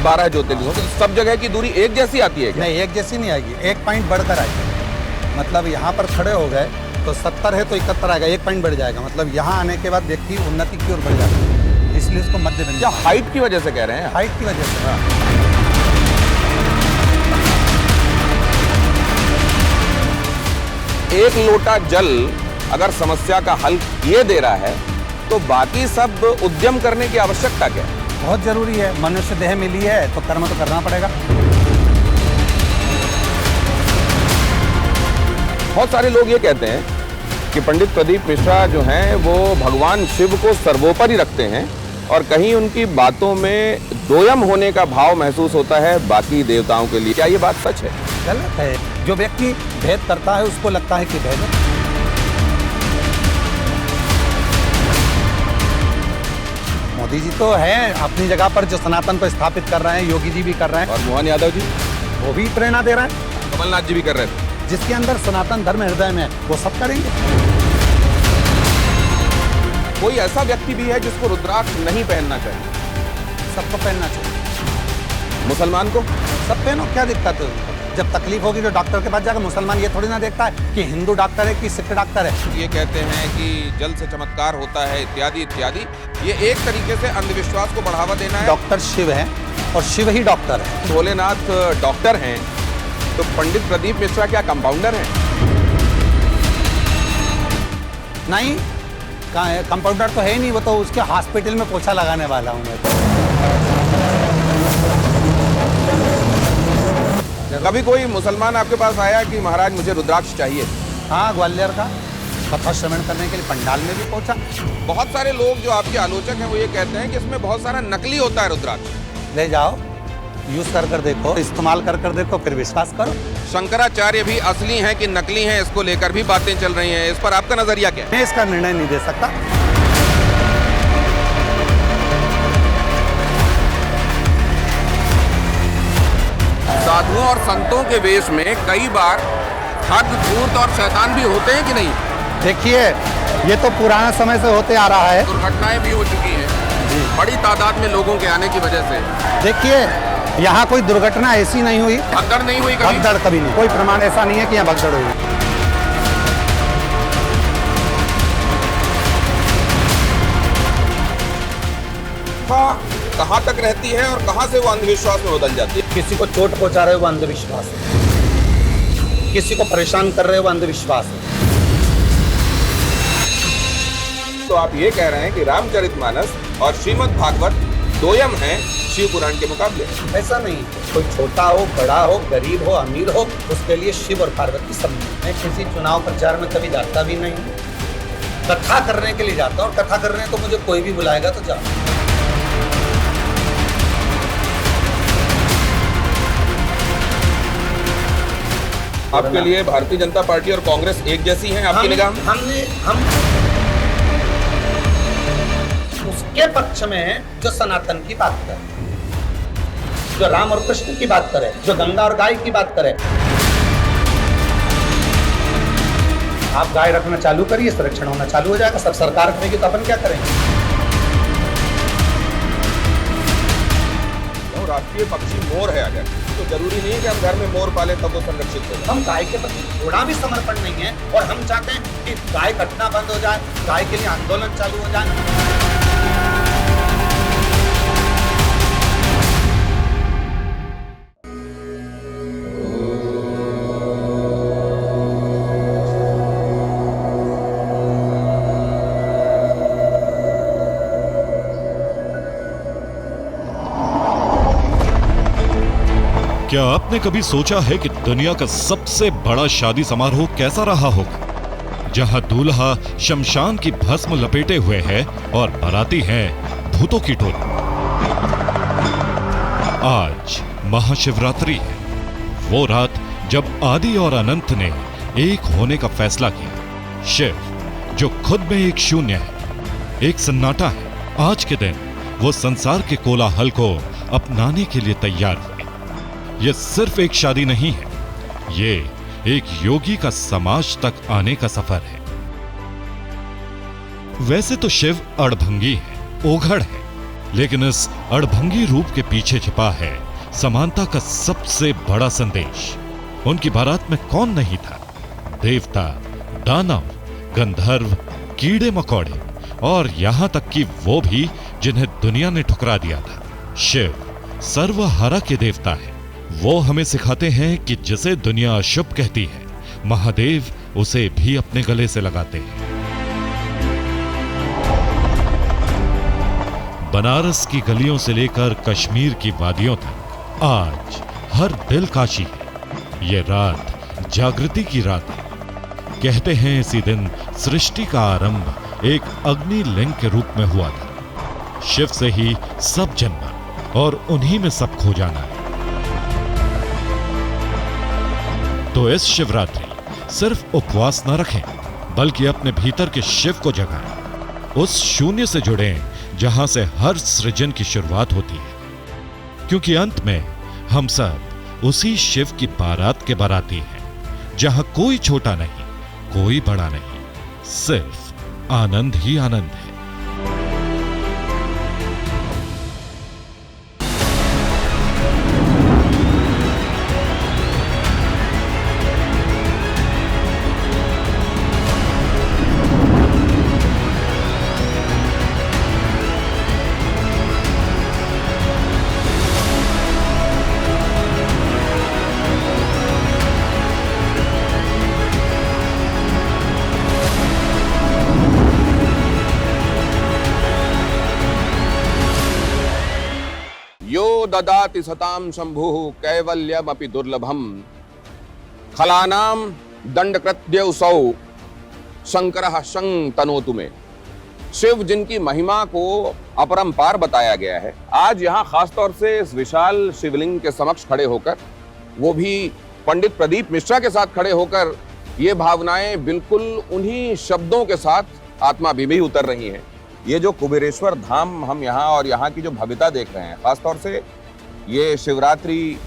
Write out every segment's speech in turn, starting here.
12 ज्योतिर्लिंगों तो सब जगह की दूरी एक जैसी आती है क्या? नहीं, एक जैसी नहीं आएगी, एक पॉइंट बढ़कर आएगी। मतलब यहाँ पर खड़े हो गए तो 70 है तो 71 आएगा, एक पॉइंट बढ़ जाएगा। मतलब यहाँ आने के बाद व्यक्ति उन्नति की ओर बढ़ जाता है, इसलिए इसको मध्य बिंदु। क्या हाइट की वजह से कह रहे हैं? हाइट की वजह से। एक लोटा जल अगर समस्या का हल ये दे रहा है तो बाकी सब उद्यम करने की आवश्यकता क्या है? बहुत जरूरी है, मनुष्य देह मिली है तो कर्म तो करना पड़ेगा। बहुत सारे लोग ये कहते हैं कि पंडित प्रदीप मिश्रा जो हैं वो भगवान शिव को सर्वोपरि रखते हैं और कहीं उनकी बातों में दोयम होने का भाव महसूस होता है बाकी देवताओं के लिए। क्या ये बात सच है? गलत है। जो व्यक्ति भेद करता है उसको लगता है कि भेद है। मोदी जी तो है अपनी जगह पर, जो सनातन को स्थापित कर रहे हैं, योगी जी भी कर रहे हैं और मोहन यादव जी वो भी प्रेरणा दे रहे हैं, कमलनाथ जी भी कर रहे थे। जिसके अंदर सनातन धर्म हृदय में है वो सब करेंगे। कोई ऐसा व्यक्ति भी है जिसको रुद्राक्ष नहीं पहनना चाहिए? सबको पहनना चाहिए। मुसलमान को? सब पहनो, क्या दिक्कत है? जब तकलीफ होगी तो डॉक्टर के पास जाकर, मुसलमान ये थोड़ी ना देखता है कि हिंदू डॉक्टर है कि सिख डॉक्टर है। ये कहते हैं कि जल से चमत्कार होता है इत्यादि इत्यादि, ये एक तरीके से अंधविश्वास को बढ़ावा देना है। डॉक्टर शिव है और शिव ही डॉक्टर है। भोलेनाथ डॉक्टर हैं तो पंडित प्रदीप मिश्रा क्या कंपाउंडर हैं? नहीं, कंपाउंडर तो है ही नहीं, वो तो उसके हॉस्पिटल में पोछा लगाने वाला हूँ मैं। कभी कोई मुसलमान आपके पास आया कि महाराज मुझे रुद्राक्ष चाहिए? हाँ, ग्वालियर का कथा श्रवण करने के लिए पंडाल में भी पहुंचा। बहुत सारे लोग जो आपके आलोचक हैं वो ये कहते हैं कि इसमें बहुत सारा नकली होता है रुद्राक्ष। ले जाओ, यूज कर देखो, इस्तेमाल कर देखो, फिर विश्वास करो। शंकराचार्य भी असली हैं कि नकली हैं, इसको लेकर भी बातें चल रही हैं। इस पर आपका नजरिया क्या है? मैं इसका निर्णय नहीं दे सकता। साधुओं और संतों के वेश में कई बार ठग, धूर्त और शैतान भी होते हैं कि नहीं? देखिए, ये तो पुराना समय से होते आ रहा है। दुर्घटनाएं भी हो चुकी हैं बड़ी तादाद में लोगों के आने की वजह से। देखिए, यहाँ कोई दुर्घटना ऐसी नहीं हुई, भगदड़ नहीं हुई कभी? भगदड़ कभी नहीं, कोई प्रमाण ऐसा नहीं है कि यहाँ भगदड़ हुई। कहाँ तक रहती है और कहाँ से वो अंधविश्वास में बदल जाती है? किसी को चोट पहुंचा रहे हो वो अंधविश्वास है, किसी को परेशान कर रहे हो वो अंधविश्वास है। तो आप ये कह रहे हैं कि रामचरितमानस और श्रीमद् भागवत दोयम हैं शिव पुराण के मुकाबले? ऐसा नहीं, कोई छोटा हो, बड़ा हो, गरीब हो, अमीर हो, उसके लिए शिव और पार्वती सब। मैं किसी चुनाव प्रचार में कभी जाता भी नहीं, कथा करने के लिए जाता हूँ। कथा करने तो मुझे कोई भी बुलाएगा तो जाओ। आपके लिए भारतीय जनता पार्टी और कांग्रेस एक जैसी हैं आपकी निगाह में? हम उसके पक्ष में हैं जो सनातन की बात करे, जो राम और कृष्ण की बात करे, जो गंगा और गाय की बात करे। आप गाय रखना चालू करिए, संरक्षण होना चालू हो जाएगा। सब सरकार करेगी तो अपन क्या करेंगे? राष्ट्रीय पक्षी मोर है अगर, तो जरूरी नहीं है कि हम घर में मोर पाले तब वो संरक्षित हो। हम गाय के प्रति थोड़ा भी समर्पण नहीं है और हम चाहते हैं कि गाय कटना बंद हो जाए, गाय के लिए आंदोलन चालू हो जाए। क्या आपने कभी सोचा है कि दुनिया का सबसे बड़ा शादी समारोह कैसा रहा होगा, जहां दूल्हा शमशान की भस्म लपेटे हुए है और बाराती हैं भूतों की टोली? आज महाशिवरात्रि है, वो रात जब आदि और अनंत ने एक होने का फैसला किया। शिव जो खुद में एक शून्य है, एक सन्नाटा है, आज के दिन वो संसार के कोलाहल को अपनाने के लिए तैयार हुए। यह सिर्फ एक शादी नहीं है, ये एक योगी का समाज तक आने का सफर है। वैसे तो शिव अड़भंगी है, ओघड़ है, लेकिन इस अड़भंगी रूप के पीछे छिपा है समानता का सबसे बड़ा संदेश। उनकी बारात में कौन नहीं था? देवता, दानव, गंधर्व, कीड़े मकोड़े और यहां तक कि वो भी जिन्हें दुनिया ने ठुकरा दिया था। शिव सर्वहारा के देवता है। वो हमें सिखाते हैं कि जिसे दुनिया अशुभ कहती है, महादेव उसे भी अपने गले से लगाते हैं। बनारस की गलियों से लेकर कश्मीर की वादियों तक आज हर दिल काशी है। ये रात जागृति की रात है। कहते हैं इसी दिन सृष्टि का आरंभ एक अग्नि लिंग के रूप में हुआ था। शिव से ही सब जन्मा और उन्हीं में सब खो जाना है। तो इस शिवरात्रि सिर्फ उपवास न रखें, बल्कि अपने भीतर के शिव को जगाएं। उस शून्य से जुड़ें जहां से हर सृजन की शुरुआत होती है, क्योंकि अंत में हम सब उसी शिव की बारात के बाराती हैं, जहां कोई छोटा नहीं, कोई बड़ा नहीं, सिर्फ आनंद ही आनंद है। यो ददाति सताम शंभुः कैवल्यमपि दुर्लभम खलानाम दंडकृत्यौसौ शंकरः शं तनोतु में। शिव जिनकी महिमा को अपरंपार बताया गया है, आज यहाँ खासतौर से इस विशाल शिवलिंग के समक्ष खड़े होकर, वो भी पंडित प्रदीप मिश्रा के साथ खड़े होकर, ये भावनाएं बिल्कुल उन्हीं शब्दों के साथ आत्मा भी उतर रही हैं। ये जो कुबेरेश्वर धाम हम यहाँ और यहाँ की जो भव्यता देख रहे हैं, खासतौर से ये शिवरात्रि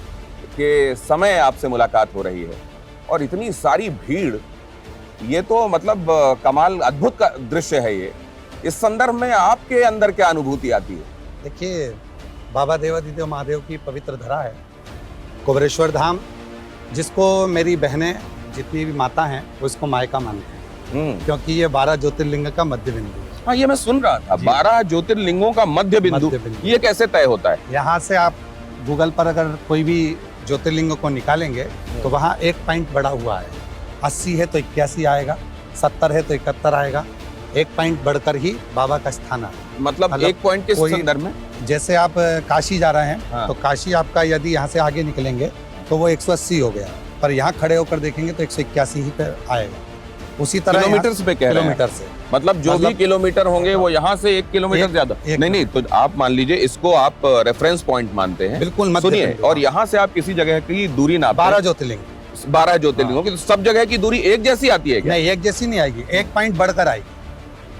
के समय आपसे मुलाकात हो रही है और इतनी सारी भीड़, ये तो मतलब कमाल, अद्भुत का दृश्य है ये। इस संदर्भ में आपके अंदर क्या अनुभूति आती है? देखिए, बाबा देवादिदेव महादेव की पवित्र धरा है कुबेरेश्वर धाम, जिसको मेरी बहनें जितनी भी माता हैं वो इसको मायका मानते हैं, क्योंकि ये 12 ज्योतिर्लिंग का मध्य बिंदु है। हाँ, ये मैं सुन रहा था, 12 ज्योतिर्लिंगों का मध्य बिंदु। ये कैसे तय होता है? यहाँ से आप गूगल पर अगर कोई भी ज्योतिर्लिंग को निकालेंगे तो वहाँ एक पॉइंट बढ़ा हुआ है। 80 है तो 81 आएगा, 70 है तो 71 आएगा। एक पॉइंट बढ़कर ही बाबा का स्थान है। मतलब एक पॉइंट के संदर्भ में, जैसे आप काशी जा रहे हैं, हाँ। तो काशी आपका यदि यहाँ से आगे निकलेंगे तो वो 180 हो गया, पर यहाँ खड़े होकर देखेंगे तो 181 ही पे आएगा। उसी तरह किलोमीटर पे कह रहे हैं? किलोमीटर से, मतलब जो भी किलोमीटर होंगे वो यहाँ से 1 किलोमीटर ज्यादा नहीं, तो आप मान लीजिए इसको आप रेफरेंस पॉइंट मानते हैं। बिल्कुल, सुनिए, और यहाँ से आप किसी जगह की दूरी नापते हैं। 12 ज्योतिर्लिंग, 12 ज्योतिर्लिंगों की, तो सब जगह की दूरी एक जैसी आती है क्या? नहीं, एक जैसी नहीं आएगी, एक पॉइंट बढ़कर आएगी।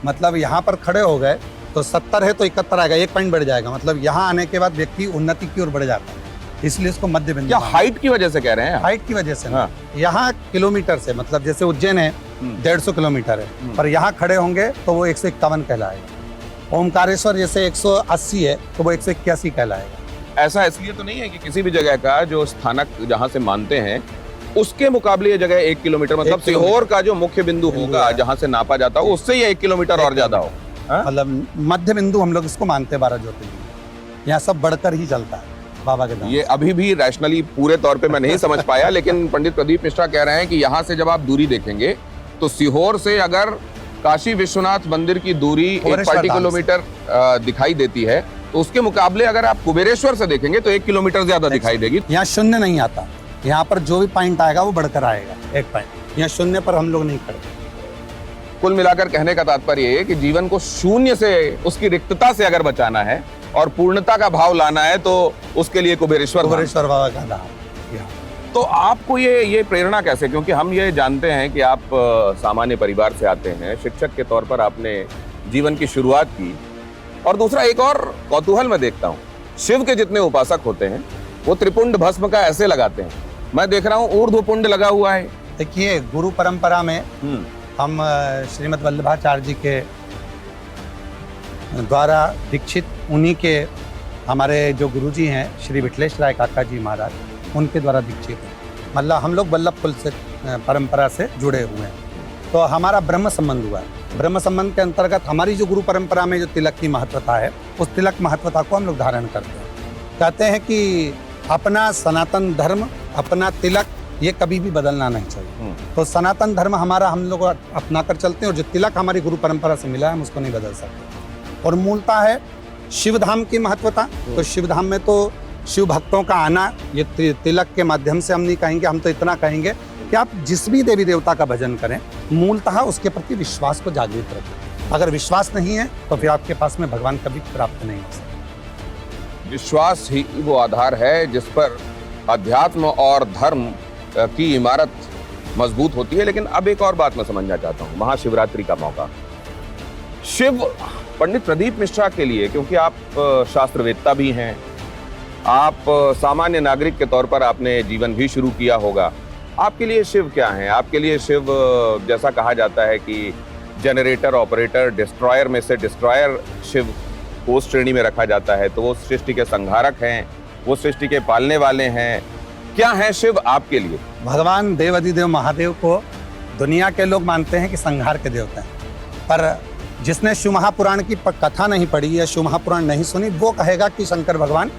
मतलब यहाँ पर खड़े हो गए तो 70 है तो 71 आएगा, एक पॉइंट बढ़ जाएगा। मतलब यहाँ आने के बाद व्यक्ति उन्नति की ओर बढ़ जाता है, इसलिए इसको मध्य बिंदु। क्या हाइट की वजह से कह रहे हैं? हाइट की वजह से हाँ। यहाँ किलोमीटर से, मतलब जैसे उज्जैन है 150 किलोमीटर है, पर यहाँ खड़े होंगे तो वो 151 कहलाएगा। ओमकारेश्वर जैसे 180 है तो वो 181 कहलाएगा। ऐसा इसलिए तो नहीं है कि किसी भी जगह का जो स्थानक जहाँ से मानते हैं उसके मुकाबले ये जगह 1 किलोमीटर, मतलब सीहोर का जो मुख्य बिंदु होगा जहाँ से नापा जाता हो, उससे ये 1 किलोमीटर और ज्यादा हो। मतलब मध्य बिंदु हम लोग इसको मानते हैं 12 ज्योतिर्लिंग। यहाँ सब बढ़कर ही चलता है बाबा के नाम। ये अभी भी रैशनली पूरे तौर पे मैं नहीं समझ पाया, लेकिन पंडित प्रदीप मिश्रा कह रहे हैं कि यहाँ से जब आप दूरी देखेंगे तो सीहोर से अगर काशी विश्वनाथ मंदिर की दूरी 1 किलोमीटर दिखाई देती है, तो उसके मुकाबले अगर आप कुबेरेश्वर से देखेंगे तो 1 किलोमीटर ज्यादा दिखाई देगी। यहाँ शून्य नहीं आता, यहाँ पर जो भी पॉइंट आएगा वो बढ़कर आएगा, एक पॉइंट। यहाँ शून्य पर हम लोग नहीं खड़े। कुल मिलाकर कहने का तात्पर्य ये है कि जीवन को शून्य से, उसकी रिक्तता से अगर बचाना है और पूर्णता का भाव लाना है तो उसके लिए कुबेरेश्वर बाबा का धाम। तो आपको ये प्रेरणा कैसे? क्योंकि हम ये जानते हैं कि आप सामान्य परिवार से आते हैं, शिक्षक के तौर पर आपने जीवन की शुरुआत की, और दूसरा एक और कौतूहल मैं देखता हूँ, शिव के जितने उपासक होते हैं वो त्रिपुंड भस्म का ऐसे लगाते हैं, मैं देख रहा हूँ ऊर्ध्वपुंड लगा हुआ है। देखिए, गुरु परंपरा में हम श्रीमद् वल्लभाचार्य जी के द्वारा दीक्षित उन्हीं के हमारे जो गुरुजी हैं श्री विठलेश राय काका जी महाराज, उनके द्वारा दीक्षित हैं। मतलब हम लोग वल्लभ कुल से परंपरा से जुड़े हुए हैं। तो हमारा ब्रह्म संबंध हुआ है। ब्रह्म संबंध के अंतर्गत हमारी जो गुरु परंपरा में जो तिलक की महत्वता है, उस तिलक महत्वता को हम लोग धारण करते हैं। कहते हैं कि अपना सनातन धर्म, अपना तिलक, ये कभी भी बदलना नहीं चाहिए। तो सनातन धर्म हमारा हम लोग अपना कर चलते हैं, और जो तिलक हमारी गुरु परंपरा से मिला है हम उसको नहीं बदल सकते। और मूलता है शिव धाम की महत्वता। तो शिव धाम में तो शिव भक्तों का आना, ये तिलक के माध्यम से हम नहीं कहेंगे, हम तो इतना कहेंगे कि आप जिस भी देवी देवता का भजन करें, मूलतः उसके प्रति विश्वास को जागृत रखें। अगर विश्वास नहीं है तो फिर आपके पास में भगवान कभी प्राप्त नहीं हो सकता। विश्वास ही वो आधार है जिस पर अध्यात्म और धर्म की इमारत मजबूत होती है। लेकिन अब एक और बात मैं समझना चाहता हूँ, महाशिवरात्रि का मौका, शिव पंडित प्रदीप मिश्रा के लिए, क्योंकि आप शास्त्रवेत्ता भी हैं, आप सामान्य नागरिक के तौर पर आपने जीवन भी शुरू किया होगा, आपके लिए शिव क्या है? आपके लिए शिव, जैसा कहा जाता है कि जनरेटर, ऑपरेटर, डिस्ट्रॉयर में से डिस्ट्रॉयर शिव को उस श्रेणी में रखा जाता है। तो वो सृष्टि के संहारक हैं, वो सृष्टि के पालने वाले हैं। क्या है शिव आपके लिए? भगवान देवाधिदेव महादेव को दुनिया के लोग मानते हैं कि संहार के देवता हैं, पर जिसने शिव महापुराण की कथा नहीं पढ़ी या शिव महापुराण नहीं सुनी, वो कहेगा कि शंकर भगवान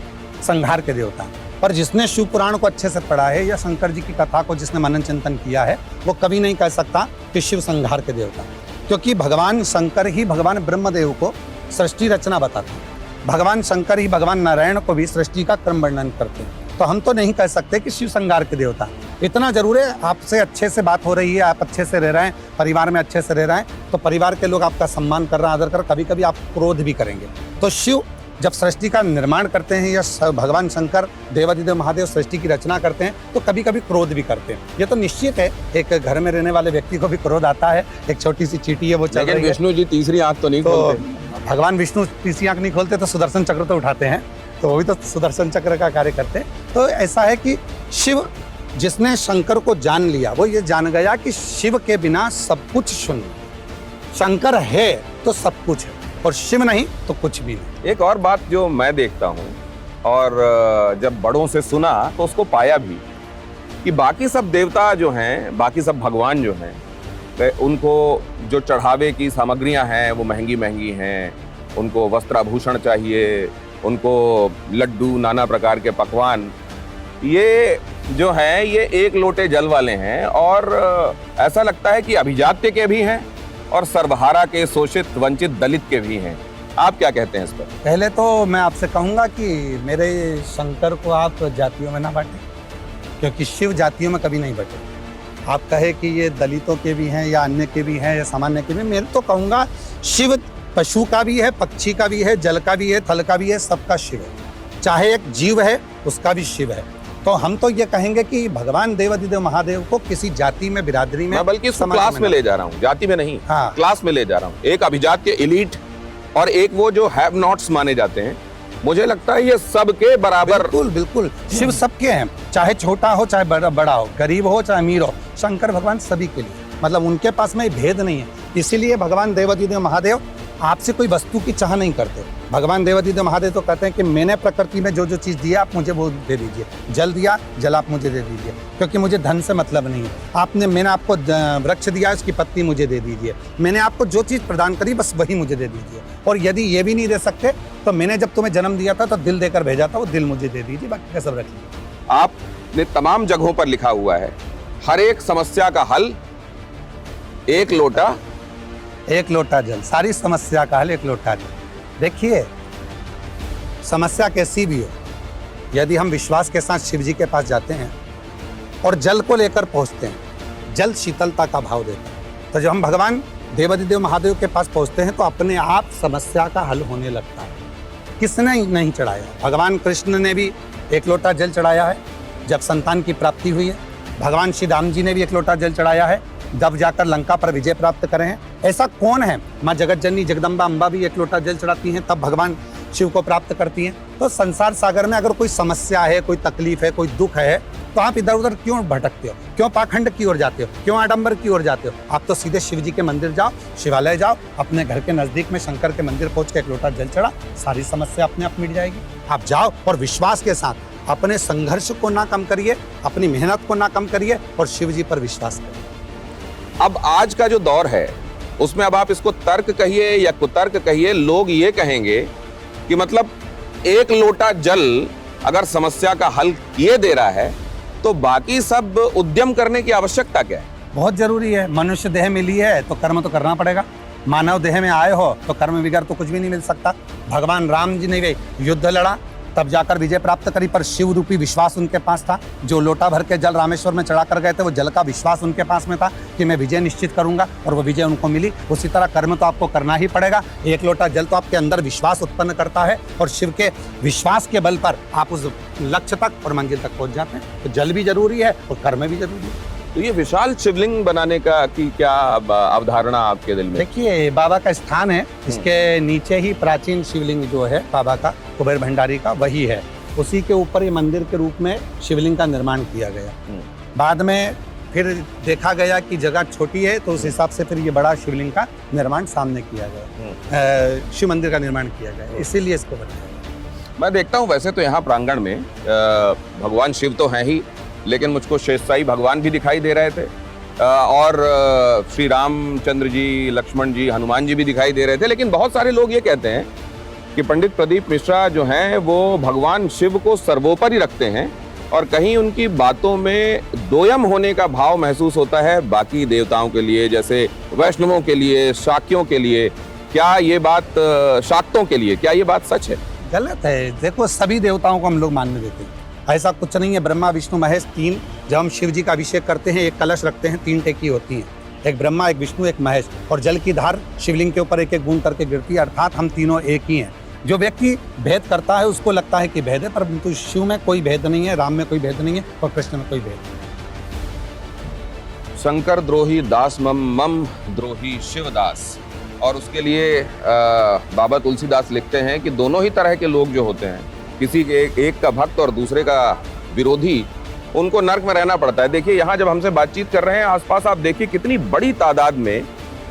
संहार के देवता हैं। पर जिसने शिव पुराण को अच्छे से पढ़ा है या शंकर जी की कथा को जिसने मनन चिंतन किया है, वो कभी नहीं कह सकता कि शिव संहार के देवता, क्योंकि भगवान शंकर ही भगवान ब्रह्मदेव को सृष्टि रचना बताते हैं। भगवान शंकर ही भगवान नारायण को भी सृष्टि का क्रम वर्णन करते हैं। तो हम तो नहीं कह सकते कि शिव संहार के देवता। इतना जरूर है, आपसे अच्छे से बात हो रही है, आप अच्छे से रह रहे हैं, परिवार में अच्छे से रह रहे हैं, तो परिवार के लोग आपका सम्मान कर रहे हैं, आदर कर, कभी कभी आप क्रोध भी करेंगे। तो शिव जब सृष्टि का निर्माण करते हैं या भगवान शंकर देवाधिदेव महादेव सृष्टि की रचना करते हैं, तो कभी कभी क्रोध भी करते हैं। ये तो निश्चित है, एक घर में रहने वाले व्यक्ति को भी क्रोध आता है। एक छोटी सी चींटी है वो चल रही है। विष्णु जी तीसरी आंख तो नहीं खोलते। भगवान विष्णु तीसरी आंख नहीं खोलते तो सुदर्शन चक्र तो उठाते हैं, तो वो भी तो सुदर्शन चक्र का कार्य करते हैं। तो ऐसा है कि शिव, जिसने शंकर को जान लिया, वो ये जान गया कि शिव के बिना सब कुछ शून्य, शंकर है तो सब कुछ है, और शिव नहीं तो कुछ भी नहीं। एक और बात जो मैं देखता हूँ और जब बड़ों से सुना तो उसको पाया भी, कि बाकी सब देवता जो हैं, बाकी सब भगवान जो हैं, उनको जो चढ़ावे की सामग्रियां हैं वो महंगी महंगी हैं, उनको वस्त्राभूषण चाहिए, उनको लड्डू, नाना प्रकार के पकवान, ये जो हैं ये एक लोटे जल वाले हैं। और ऐसा लगता है कि अभिजात्य के भी हैं और सर्वहारा के, शोषित वंचित दलित के भी हैं। आप क्या कहते हैं इस पर? पहले तो मैं आपसे कहूँगा कि मेरे शंकर को आप जातियों में ना बांटें, क्योंकि शिव जातियों में कभी नहीं बटे। आप कहे कि ये दलितों के भी हैं या अन्य के भी हैं या सामान्य के भी, मैं तो कहूँगा शिव पशु का भी है, पक्षी का भी है, जल का भी है, थल का भी है, सबका शिव है। चाहे एक जीव है उसका भी शिव है। तो हम तो ये कहेंगे कि भगवान देवाधिदेव महादेव को किसी जाति में, बिरादरी में, मैं बल्कि इसको क्लास में ले जा रहा हूँ, जाति में नहीं। हाँ, क्लास में ले जा रहा हूँ। एक अभिजात्य एलीट और एक वो जो हैव नॉट्स माने जाते हैं। मुझे लगता है ये सबके बराबर। बिल्कुल बिल्कुल, शिव सबके हैं, चाहे छोटा हो चाहे बड़ा हो, गरीब हो चाहे अमीर हो, शंकर भगवान सभी के लिए, मतलब उनके पास में भेद नहीं है। इसीलिए भगवान देवाधिदेव महादेव आपसे कोई वस्तु की चाह नहीं करते। भगवान देवाधिदेव महादेव तो कहते हैं कि मैंने प्रकृति में जो जो चीज़ दिया आप मुझे वो दे दीजिए। जल दिया, जल आप मुझे दे दीजिए, क्योंकि मुझे धन से मतलब नहीं है। मैंने आपको वृक्ष दिया, उसकी पत्ती मुझे दे दीजिए। मैंने आपको जो चीज़ प्रदान करी बस वही मुझे दे दीजिए। और यदि ये भी नहीं दे सकते तो मैंने जब तुम्हें जन्म दिया था तो दिल देकर भेजा था, वो दिल मुझे दे दीजिए, बाकी का सब रख लीजिए। आपने तमाम जगहों पर लिखा हुआ है, हर एक समस्या का हल एक लोटा जल, सारी समस्या का हल एक लोटा जल। देखिए, समस्या कैसी भी हो, यदि हम विश्वास के साथ शिव जी के पास जाते हैं और जल को लेकर पहुंचते हैं, जल शीतलता का भाव देता है। तो जब हम भगवान देवाधिदेव महादेव के पास पहुंचते हैं तो अपने आप समस्या का हल होने लगता है। किसने नहीं चढ़ाया? भगवान कृष्ण ने भी एक लोटा जल चढ़ाया है जब संतान की प्राप्ति हुई है। भगवान श्री राम जी ने भी एक लोटा जल चढ़ाया है जब जाकर लंका पर विजय प्राप्त करे हैं। ऐसा कौन है? माँ जगत जननी जगदम्बा अम्बा भी एक लोटा जल चढ़ाती हैं, तब भगवान शिव को प्राप्त करती हैं। तो संसार सागर में अगर कोई समस्या है, कोई तकलीफ है, कोई दुख है, तो आप इधर उधर क्यों भटकते हो, क्यों पाखंड की ओर जाते हो, क्यों आडंबर की ओर जाते हो? आप तो सीधे शिव जी के मंदिर जाओ, शिवालय जाओ, अपने घर के नजदीक में शंकर के मंदिर पहुंच के एक लोटा जल चढ़ा, सारी समस्या अपने आप मिट जाएगी। आप जाओ और विश्वास के साथ अपने संघर्ष को ना कम करिए, अपनी मेहनत को ना कम करिए और शिव जी पर विश्वास करिए। अब आज का जो दौर है उसमें अब आप इसको तर्क कहिए या कुतर्क कहिए, लोग ये कहेंगे कि मतलब एक लोटा जल अगर समस्या का हल किए दे रहा है तो बाकी सब उद्यम करने की आवश्यकता क्या है? बहुत जरूरी है। मनुष्य देह मिली है तो कर्म तो करना पड़ेगा। मानव देह में आए हो तो कर्म बिगड़ तो कुछ भी नहीं मिल सकता। भगवान राम जी ने युद्ध लड़ा तब जाकर विजय प्राप्त करी, पर शिव रूपी विश्वास उनके पास था। जो लोटा भर के जल रामेश्वर में चढ़ा कर गए थे, वो जल का विश्वास उनके पास में था कि मैं विजय निश्चित करूंगा, और वो विजय उनको मिली। उसी तरह कर्म तो आपको करना ही पड़ेगा। एक लोटा जल तो आपके अंदर विश्वास उत्पन्न करता है और शिव के विश्वास के बल पर आप उस लक्ष्य तक और मंजिल तक पहुंच जाते हैं। तो जल भी जरूरी है और कर्म भी जरूरी है। तो ये विशाल शिवलिंग बनाने का की क्या अवधारणा आपके दिल में? देखिए, बाबा का स्थान है, इसके नीचे ही प्राचीन शिवलिंग जो है बाबा का, कुबेर भंडारी का, वही है। उसी के ऊपर ये मंदिर के रूप में शिवलिंग का निर्माण किया गया। बाद में फिर देखा गया कि जगह छोटी है तो उस हिसाब से फिर ये बड़ा शिवलिंग का निर्माण सामने किया गया, शिव मंदिर का निर्माण किया गया, इसीलिए इसको बनाया गया। मैं देखता हूँ वैसे तो यहाँ प्रांगण में भगवान शिव तो हैं ही, लेकिन मुझको शेषशाही भगवान भी दिखाई दे रहे थे, और श्री रामचंद्र जी, लक्ष्मण जी, हनुमान जी भी दिखाई दे रहे थे। लेकिन बहुत सारे लोग ये कहते हैं कि पंडित प्रदीप मिश्रा जो हैं वो भगवान शिव को सर्वोपरि रखते हैं, और कहीं उनकी बातों में दोयम होने का भाव महसूस होता है बाकी देवताओं के लिए, जैसे वैष्णवों के लिए, शाक्यों के लिए। क्या ये बात, शाक्तों के लिए, क्या ये बात सच है? गलत है। देखो, सभी देवताओं को हम लोग मानने देते हैं, ऐसा कुछ नहीं है। ब्रह्मा विष्णु महेश तीन, जब हम शिव जी का अभिषेक करते हैं, एक कलश रखते हैं, 3 टेकी होती हैं, एक ब्रह्मा, एक विष्णु, एक महेश, और जल की धार शिवलिंग के ऊपर एक एक बूंद करके गिरती है, अर्थात हम तीनों एक ही हैं। जो व्यक्ति भेद करता है उसको लगता है कि भेद है, परंतु शिव में कोई भेद नहीं है, राम में कोई भेद नहीं है और कृष्ण में कोई भेद नहीं है। शंकर द्रोही दास मम, मम द्रोही शिवदास। और उसके लिए बाबा तुलसीदास लिखते हैं कि दोनों ही तरह के लोग जो होते हैं, किसी के एक का भक्त और दूसरे का विरोधी, उनको नर्क में रहना पड़ता है। देखिए, यहाँ जब हमसे बातचीत कर रहे हैं, आसपास आप देखिए कितनी बड़ी तादाद में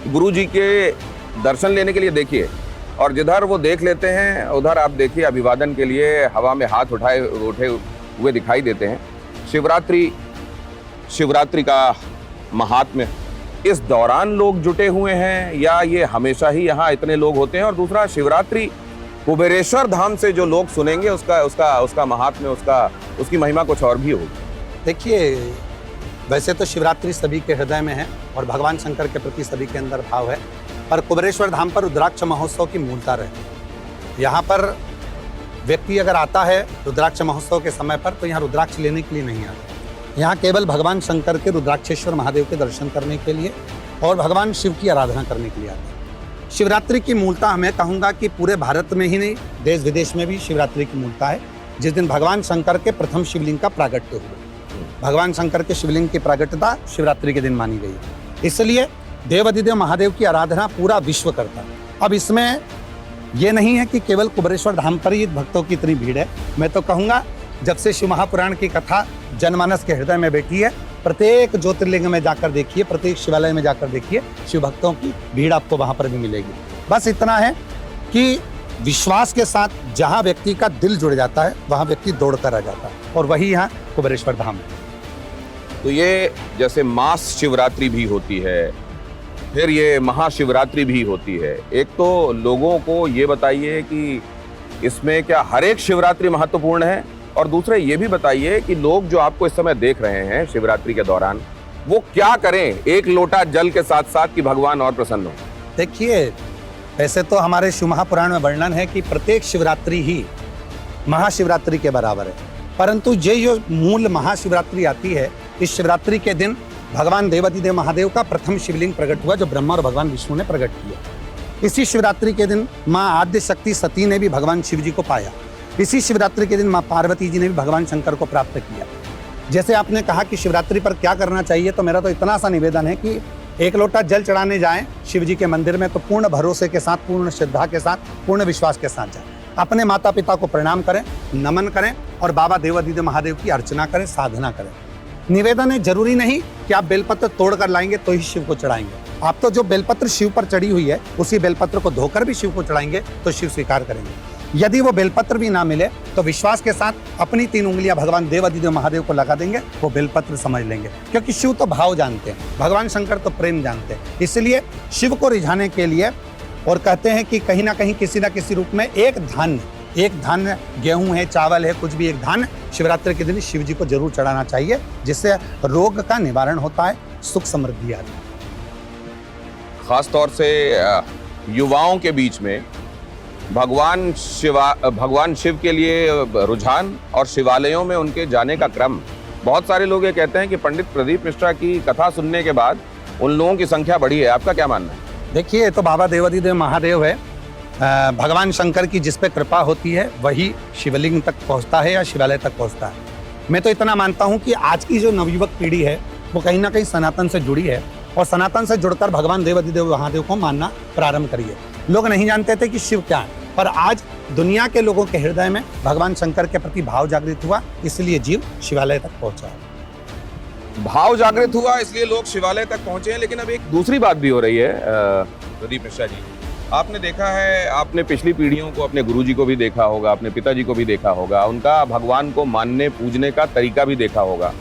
गुरु जी के दर्शन लेने के लिए देखिए, और जिधर वो देख लेते हैं उधर आप देखिए अभिवादन के लिए हवा में हाथ उठे हुए दिखाई देते हैं। शिवरात्रि का महात्म्य, इस दौरान लोग जुटे हुए हैं या ये हमेशा ही यहाँ इतने लोग होते हैं? और दूसरा, शिवरात्रि कुबेरेश्वर धाम से जो लोग सुनेंगे उसका महात्म्य, उसकी महिमा कुछ और भी होगी। देखिए, वैसे तो शिवरात्रि सभी के हृदय में है और भगवान शंकर के प्रति सभी के अंदर भाव है, पर कुबेरेश्वर धाम पर रुद्राक्ष महोत्सव की मूलता रहती है। यहाँ पर व्यक्ति अगर आता है रुद्राक्ष महोत्सव के समय पर, तो यहाँ रुद्राक्ष लेने के लिए नहीं आता। यहाँ केवल भगवान शंकर के, रुद्राक्षेश्वर महादेव के दर्शन करने के लिए और भगवान शिव की आराधना करने के लिए आता है। शिवरात्रि की मूलता मैं कहूँगा कि पूरे भारत में ही नहीं, देश विदेश में भी शिवरात्रि की मूलता है। जिस दिन भगवान शंकर के प्रथम शिवलिंग का प्रागट्य हुआ, भगवान शंकर के शिवलिंग की प्रागट्यता शिवरात्रि के दिन मानी गई है। इसलिए देवाधिदेव महादेव की आराधना पूरा विश्व करता है। अब इसमें यह नहीं है कि केवल कुबेरेश्वर धाम पर ही भक्तों की इतनी भीड़ है। मैं तो कहूँगा, जब से शिव महापुराण की कथा जनमानस के हृदय में बैठी है, प्रत्येक ज्योतिर्लिंग में जाकर देखिए, प्रत्येक शिवालय में जाकर देखिए, शिव भक्तों की भीड़ आपको वहां पर भी मिलेगी। बस इतना है कि विश्वास के साथ जहां व्यक्ति का दिल जुड़ जाता है, वहां व्यक्ति दौड़कर आ जाता है, और वही यहाँ कुबेरेश्वर धाम है। तो ये जैसे मास शिवरात्रि भी होती है, फिर ये महाशिवरात्रि भी होती है। एक तो लोगों को ये बताइए कि इसमें क्या हर एक शिवरात्रि महत्वपूर्ण है, और दूसरे ये भी बताइए कि लोग जो आपको इस समय देख रहे हैं शिवरात्रि के दौरान, वो क्या करें एक लोटा जल के साथ साथ कि भगवान और प्रसन्न हो? देखिए, वैसे तो हमारे शिव महापुराण में वर्णन है कि प्रत्येक शिवरात्रि ही महाशिवरात्रि के बराबर है, परंतु ये जो मूल महाशिवरात्रि आती है, इस शिवरात्रि के दिन भगवान देवाधिदेव महादेव का प्रथम शिवलिंग प्रकट हुआ, जो ब्रह्मा और भगवान विष्णु ने प्रकट किया। इसी शिवरात्रि के दिन माँ आद्य शक्ति सती ने भी भगवान शिव जी को पाया। इसी शिवरात्रि के दिन माँ पार्वती जी ने भी भगवान शंकर को प्राप्त किया। जैसे आपने कहा कि शिवरात्रि पर क्या करना चाहिए, तो मेरा तो इतना सा निवेदन है कि एक लोटा जल चढ़ाने जाएं शिव जी के मंदिर में, तो पूर्ण भरोसे के साथ, पूर्ण श्रद्धा के साथ, पूर्ण विश्वास के साथ जाएं। अपने माता पिता को प्रणाम करें, नमन करें और बाबा देवादिदेव महादेव की अर्चना करें, साधना करें। निवेदन है, जरूरी नहीं कि आप बेलपत्र तोड़कर लाएंगे तो ही शिव को चढ़ाएंगे। आप तो जो बेलपत्र शिव पर चढ़ी हुई है उसी बेलपत्र को धोकर भी शिव को चढ़ाएंगे तो शिव स्वीकार करेंगे। यदि वो बेलपत्र भी ना मिले तो विश्वास के साथ अपनी 3 उंगलियां भगवान देवादिदेव महादेव को लगा देंगे, वो बेलपत्र समझ लेंगे। क्योंकि शिव तो भाव जानते हैं, भगवान शंकर तो प्रेम जानते हैं। इसलिए शिव को रिझाने के लिए और कहते हैं कि कहीं ना कहीं किसी ना किसी रूप में एक धान्य गेहूं है, चावल है, कुछ भी एक धान्य शिवरात्रि के दिन शिव जी को जरूर चढ़ाना चाहिए, जिससे रोग का निवारण होता है, सुख समृद्धि आती है। खास तौर से युवाओं के बीच में भगवान शिव के लिए रुझान और शिवालयों में उनके जाने का क्रम, बहुत सारे लोग ये कहते हैं कि पंडित प्रदीप मिश्रा की कथा सुनने के बाद उन लोगों की संख्या बढ़ी है। आपका क्या मानना है? देखिए, ये तो बाबा देवादिदेव महादेव है। भगवान शंकर की जिस पे कृपा होती है वही शिवलिंग तक पहुंचता है या शिवालय तक पहुंचता है। मैं तो इतना मानता हूं कि आज की जो नवयुवक पीढ़ी है वो कहीं ना कहीं सनातन से जुड़ी है और सनातन से जुड़कर भगवान देवादिदेव महादेव को मानना प्रारंभ करिए। लोग नहीं जानते थे कि शिव क्या है, पर आज दुनिया के लोगों के हृदय में भगवान शंकर के प्रति भाव जागृत हुआ, इसलिए जीव शिवालय तक पहुंचा है। भाव जागृत हुआ इसलिए लोग शिवालय तक पहुंचे हैं। लेकिन अब एक दूसरी बात भी हो रही है प्रदीप मिश्रा जी, आपने देखा है, आपने पिछली पीढ़ियों को, अपने गुरुजी को भी देखा होगा, अपने पिताजी को भी देखा होगा, उनका भगवान को मानने पूजने का तरीका भी देखा होगा।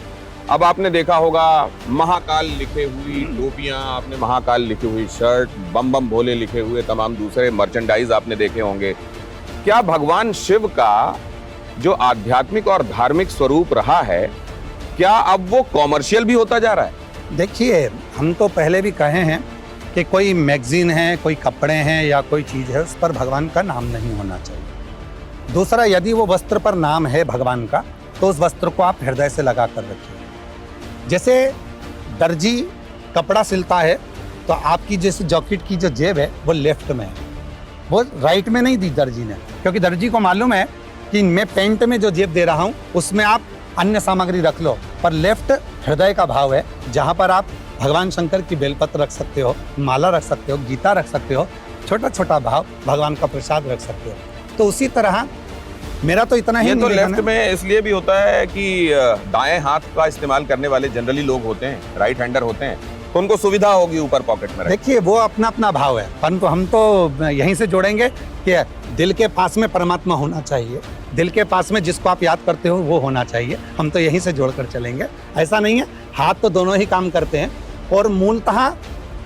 अब आपने देखा होगा महाकाल लिखे हुई टोपियां, आपने महाकाल लिखी हुई शर्ट, बम बम भोले लिखे हुए तमाम दूसरे मर्चेंडाइज आपने देखे होंगे। क्या भगवान शिव का जो आध्यात्मिक और धार्मिक स्वरूप रहा है, क्या अब वो कॉमर्शियल भी होता जा रहा है? देखिए, हम तो पहले भी कहे हैं कि कोई मैगजीन है, कोई कपड़े हैं या कोई चीज़ है, उस पर भगवान का नाम नहीं होना चाहिए। दूसरा, यदि वो वस्त्र पर नाम है भगवान का तो उस वस्त्र को आप हृदय से लगा कर रखिए। जैसे दर्जी कपड़ा सिलता है तो आपकी जैसे जैकेट की जो जेब है वो लेफ्ट में है, वो राइट में नहीं दी दर्जी ने, क्योंकि दर्जी को मालूम है कि मैं पैंट में जो जेब दे रहा हूँ उसमें आप अन्य सामग्री रख लो, पर लेफ्ट हृदय का भाव है, जहाँ पर आप भगवान शंकर की बेलपत्र रख सकते हो, माला रख सकते हो, गीता रख सकते हो, छोटा छोटा भाव भगवान का प्रसाद रख सकते हो। तो उसी तरह मेरा तो इतना ही। ये तो लेफ्ट में इसलिए भी होता है कि दाएं हाथ का इस्तेमाल करने वाले जनरली लोग होते हैं, राइट हैंडर होते हैं, तो उनको सुविधा होगी ऊपर पॉकेट में। देखिए, वो अपना अपना भाव है, परंतु हम तो यहीं से जोड़ेंगे कि दिल के पास में परमात्मा होना चाहिए, दिल के पास में जिसको आप याद करते हो वो होना चाहिए। हम तो यहीं से जोड़कर चलेंगे। ऐसा नहीं है, हाथ तो दोनों ही काम करते हैं। और मूलतः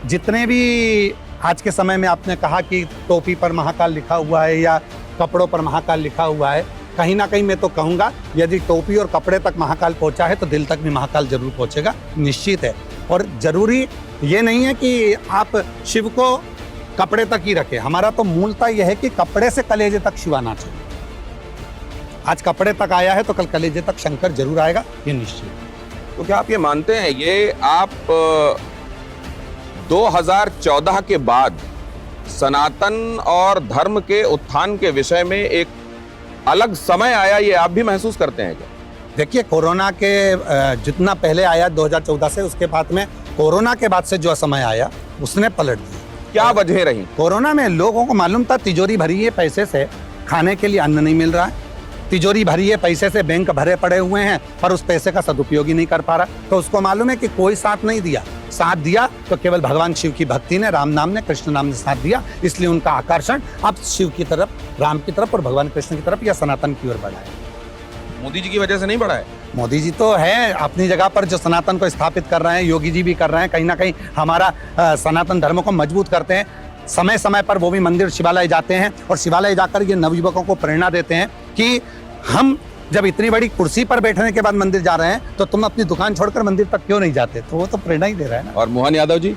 जितने भी आज के समय में आपने कहा कि टोपी पर महाकाल लिखा हुआ है या कपड़ों पर महाकाल लिखा हुआ है, कहीं ना कहीं मैं तो कहूँगा यदि टोपी और कपड़े तक महाकाल पहुँचा है तो दिल तक भी महाकाल जरूर पहुँचेगा, निश्चित है। और जरूरी ये नहीं है कि आप शिव को कपड़े तक ही रखें। हमारा तो मूलतः यह है कि कपड़े से कलेजे तक शिव आना चाहिए। आज कपड़े तक आया है तो कल कलेजे तक शंकर जरूर आएगा, ये निश्चित। तो क्या आप ये मानते हैं, ये आप 2014 के बाद सनातन और धर्म के उत्थान के विषय में एक अलग समय आया, ये आप भी महसूस करते हैं क्या? देखिए, कोरोना के जितना पहले आया 2014 से, उसके बाद में कोरोना के बाद से जो समय आया उसने पलट दिया। क्या वजह रही? कोरोना में लोगों को मालूम था तिजोरी भरी है पैसे से, खाने के लिए अन्न नहीं मिल रहा है, तिजोरी भरी है पैसे से, बैंक भरे पड़े हुए हैं, पर उस पैसे का सदुपयोग ही नहीं कर पा रहा। तो उसको मालूम है कि कोई साथ नहीं दिया, साथ दिया तो केवल भगवान शिव की भक्ति ने, राम नाम ने, कृष्ण नाम ने साथ दिया। इसलिए उनका आकर्षण अब शिव की तरफ, राम की तरफ और भगवान कृष्ण की तरफ या सनातन की ओर बढ़ा है। मोदी जी की वजह से नहीं बढ़ा है? मोदी जी तो है अपनी जगह पर, जो सनातन को स्थापित कर रहे हैं, योगी जी भी कर रहे हैं, कहीं ना कहीं हमारा सनातन धर्म को मजबूत करते हैं। समय समय पर वो भी मंदिर शिवालय जाते हैं और शिवालय जाकर ये नवयुवकों को प्रेरणा देते हैं कि हम जब इतनी बड़ी कुर्सी पर बैठने के बाद मंदिर जा रहे हैं तो तुम अपनी दुकान छोड़कर मंदिर तक क्यों नहीं जाते? तो वो तो प्रेरणा ही दे रहा है ना। और मोहन यादव जी,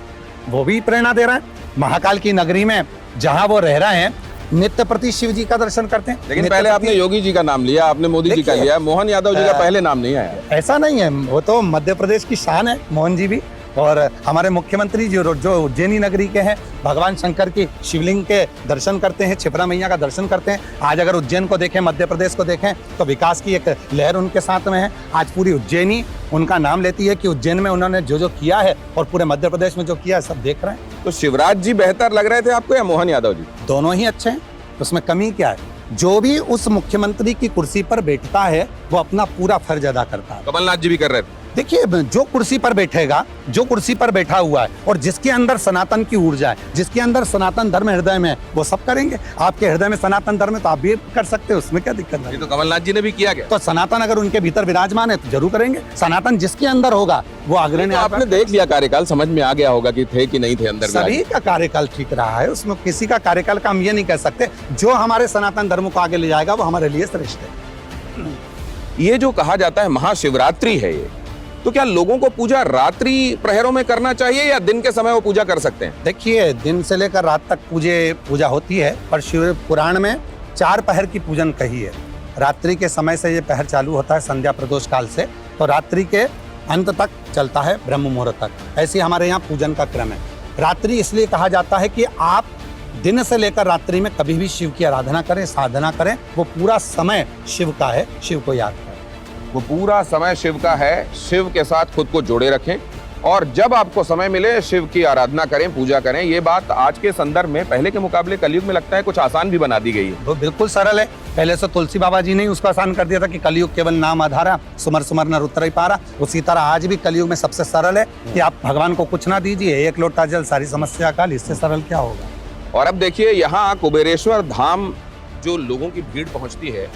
वो भी प्रेरणा दे रहा है। महाकाल की नगरी में जहां वो रह रहे हैं, नित्य प्रति शिव जी का दर्शन करते हैं। लेकिन पहले आपने योगी जी का नाम लिया, आपने मोदी जी का लिया, मोहन यादव जी का पहले नाम नहीं आया। ऐसा नहीं है, वो तो मध्य प्रदेश की शान है मोहन जी भी। और हमारे मुख्यमंत्री जी जो उज्जैनी नगरी के हैं, भगवान शंकर की शिवलिंग के दर्शन करते हैं, क्षिप्रा मैया का दर्शन करते हैं। आज अगर उज्जैन को देखें, मध्य प्रदेश को देखें तो विकास की एक लहर उनके साथ में है। आज पूरी उज्जैनी उनका नाम लेती है कि उज्जैन में उन्होंने जो जो किया है और पूरे मध्य प्रदेश में जो किया है सब देख रहे हैं। तो शिवराज जी बेहतर लग रहे थे आपको या मोहन यादव जी? दोनों ही अच्छे हैं, उसमें कमी क्या है? जो भी उस मुख्यमंत्री की कुर्सी पर बैठता है वो अपना पूरा फर्ज अदा करता है। कमलनाथ जी भी कर रहे थे। देखिए, जो कुर्सी पर बैठेगा, जो कुर्सी पर बैठा हुआ है और जिसके अंदर सनातन की ऊर्जा है, जिसके अंदर सनातन धर्म हृदय में है, वो सब करेंगे। आपके हृदय में सनातन धर्म है तो आप भी कर सकते हो, उसमें क्या दिक्कत है? ये तो कमलनाथ जी ने भी किया गया। तो सनातन अगर उनके भीतर विराजमान है तो जरूर करेंगे। सनातन जिसके अंदर होगा वो अग्रणी। तो आपने देख लिया कार्यकाल, समझ में आ गया होगा कि थे कि नहीं थे अंदर। सभी का कार्यकाल ठीक रहा है, उसमें किसी का कार्यकाल का हम ये नहीं कह सकते। जो हमारे सनातन धर्म को आगे ले जाएगा वो हमारे लिए श्रेष्ठ है। ये जो कहा जाता है महाशिवरात्रि है, ये तो क्या लोगों को पूजा रात्रि प्रहरों में करना चाहिए या दिन के समय वो पूजा कर सकते हैं? देखिए, दिन से लेकर रात तक पूजा होती है, पर शिव पुराण में 4 पहर की पूजन कही है। रात्रि के समय से ये पहर चालू होता है, संध्या प्रदोष काल से, तो रात्रि के अंत तक चलता है, ब्रह्म मुहूर्त तक। ऐसी हमारे यहाँ पूजन का क्रम है। रात्रि इसलिए कहा जाता है कि आप दिन से लेकर रात्रि में कभी भी शिव की आराधना करें, साधना करें, वो पूरा समय शिव का है, शिव को याद करें। वो पूरा समय शिव का है, शिव के साथ खुद को जोड़े रखें और जब आपको समय मिले शिव की आराधना करें, पूजा करें। ये बात आज के संदर्भ में पहले के मुकाबले कलयुग में लगता है कुछ आसान भी बना दी गई है। वो बिल्कुल सरल है। पहले से तुलसी बाबा जी ने ही उसको आसान कर दिया था कि कलयुग केवल नाम आधारा, सुमर सुमर नर उतर ही पारा। उसी तरह आज भी कलयुग में सबसे सरल है कि आप भगवान को कुछ ना दीजिए, 1 लोटा जल सारी समस्या काल। इससे सरल क्या होगा? और अब देखिए, यहाँ कुबेरेश्वर धाम जो लोगों की भीड़ पहुंचती है,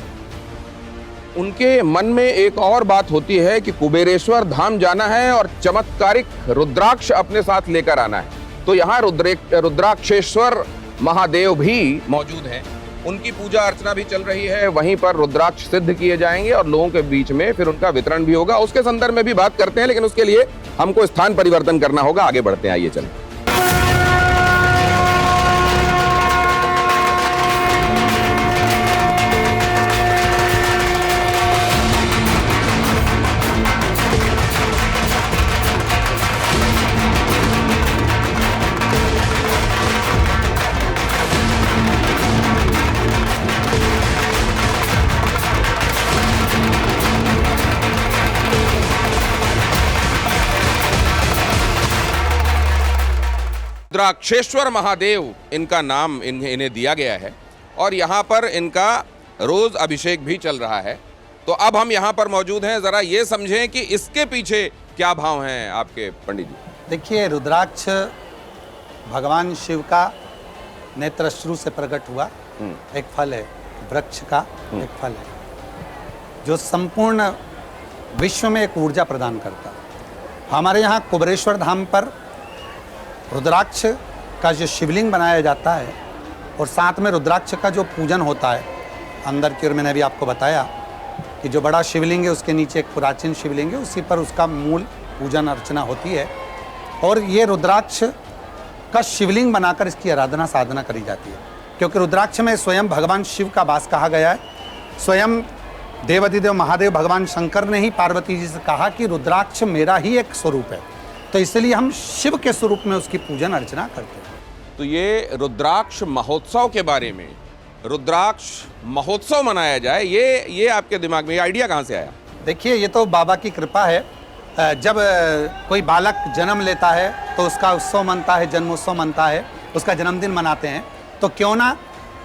उनके मन में एक और बात होती है कि कुबेरेश्वर धाम जाना है और चमत्कारिक रुद्राक्ष अपने साथ लेकर आना है। तो यहाँ रुद्राक्षेश्वर महादेव भी मौजूद हैं, उनकी पूजा अर्चना भी चल रही है। वहीं पर रुद्राक्ष सिद्ध किए जाएंगे और लोगों के बीच में फिर उनका वितरण भी होगा। उसके संदर्भ में भी बात करते हैं, लेकिन उसके लिए हमको स्थान परिवर्तन करना होगा। आगे बढ़ते हैं, आइए चलें। रुद्राक्षेश्वर महादेव इनका नाम इन्हें दिया गया है और यहाँ पर इनका रोज अभिषेक भी चल रहा है। तो अब हम यहाँ पर मौजूद हैं, जरा ये समझें कि इसके पीछे क्या भाव हैं आपके पंडित जी। देखिए, रुद्राक्ष भगवान शिव का नेत्रश्रु से प्रकट हुआ एक फल है, वृक्ष का एक फल है जो संपूर्ण विश्व में एक ऊर्जा प्रदान करता है। हमारे यहाँ कुबेरेश्वर धाम पर रुद्राक्ष का जो शिवलिंग बनाया जाता है और साथ में रुद्राक्ष का जो पूजन होता है अंदर की ओर, मैंने अभी आपको बताया कि जो बड़ा शिवलिंग है उसके नीचे एक प्राचीन शिवलिंग है, उसी पर उसका मूल पूजन अर्चना होती है और ये रुद्राक्ष का शिवलिंग बनाकर इसकी आराधना साधना करी जाती है। क्योंकि रुद्राक्ष में स्वयं भगवान शिव का वास कहा गया है। स्वयं देवाधिदेव महादेव भगवान शंकर ने ही पार्वती जी से कहा कि रुद्राक्ष मेरा ही एक स्वरूप है, तो इसलिए हम शिव के स्वरूप में उसकी पूजन अर्चना करते हैं। तो ये रुद्राक्ष महोत्सव के बारे में, रुद्राक्ष महोत्सव मनाया जाए, ये आपके दिमाग में ये आइडिया कहाँ से आया? देखिए, ये तो बाबा की कृपा है। जब कोई बालक जन्म लेता है तो उसका उत्सव मनता है, जन्मोत्सव मनता है, उसका जन्मदिन मनाते हैं। तो क्यों ना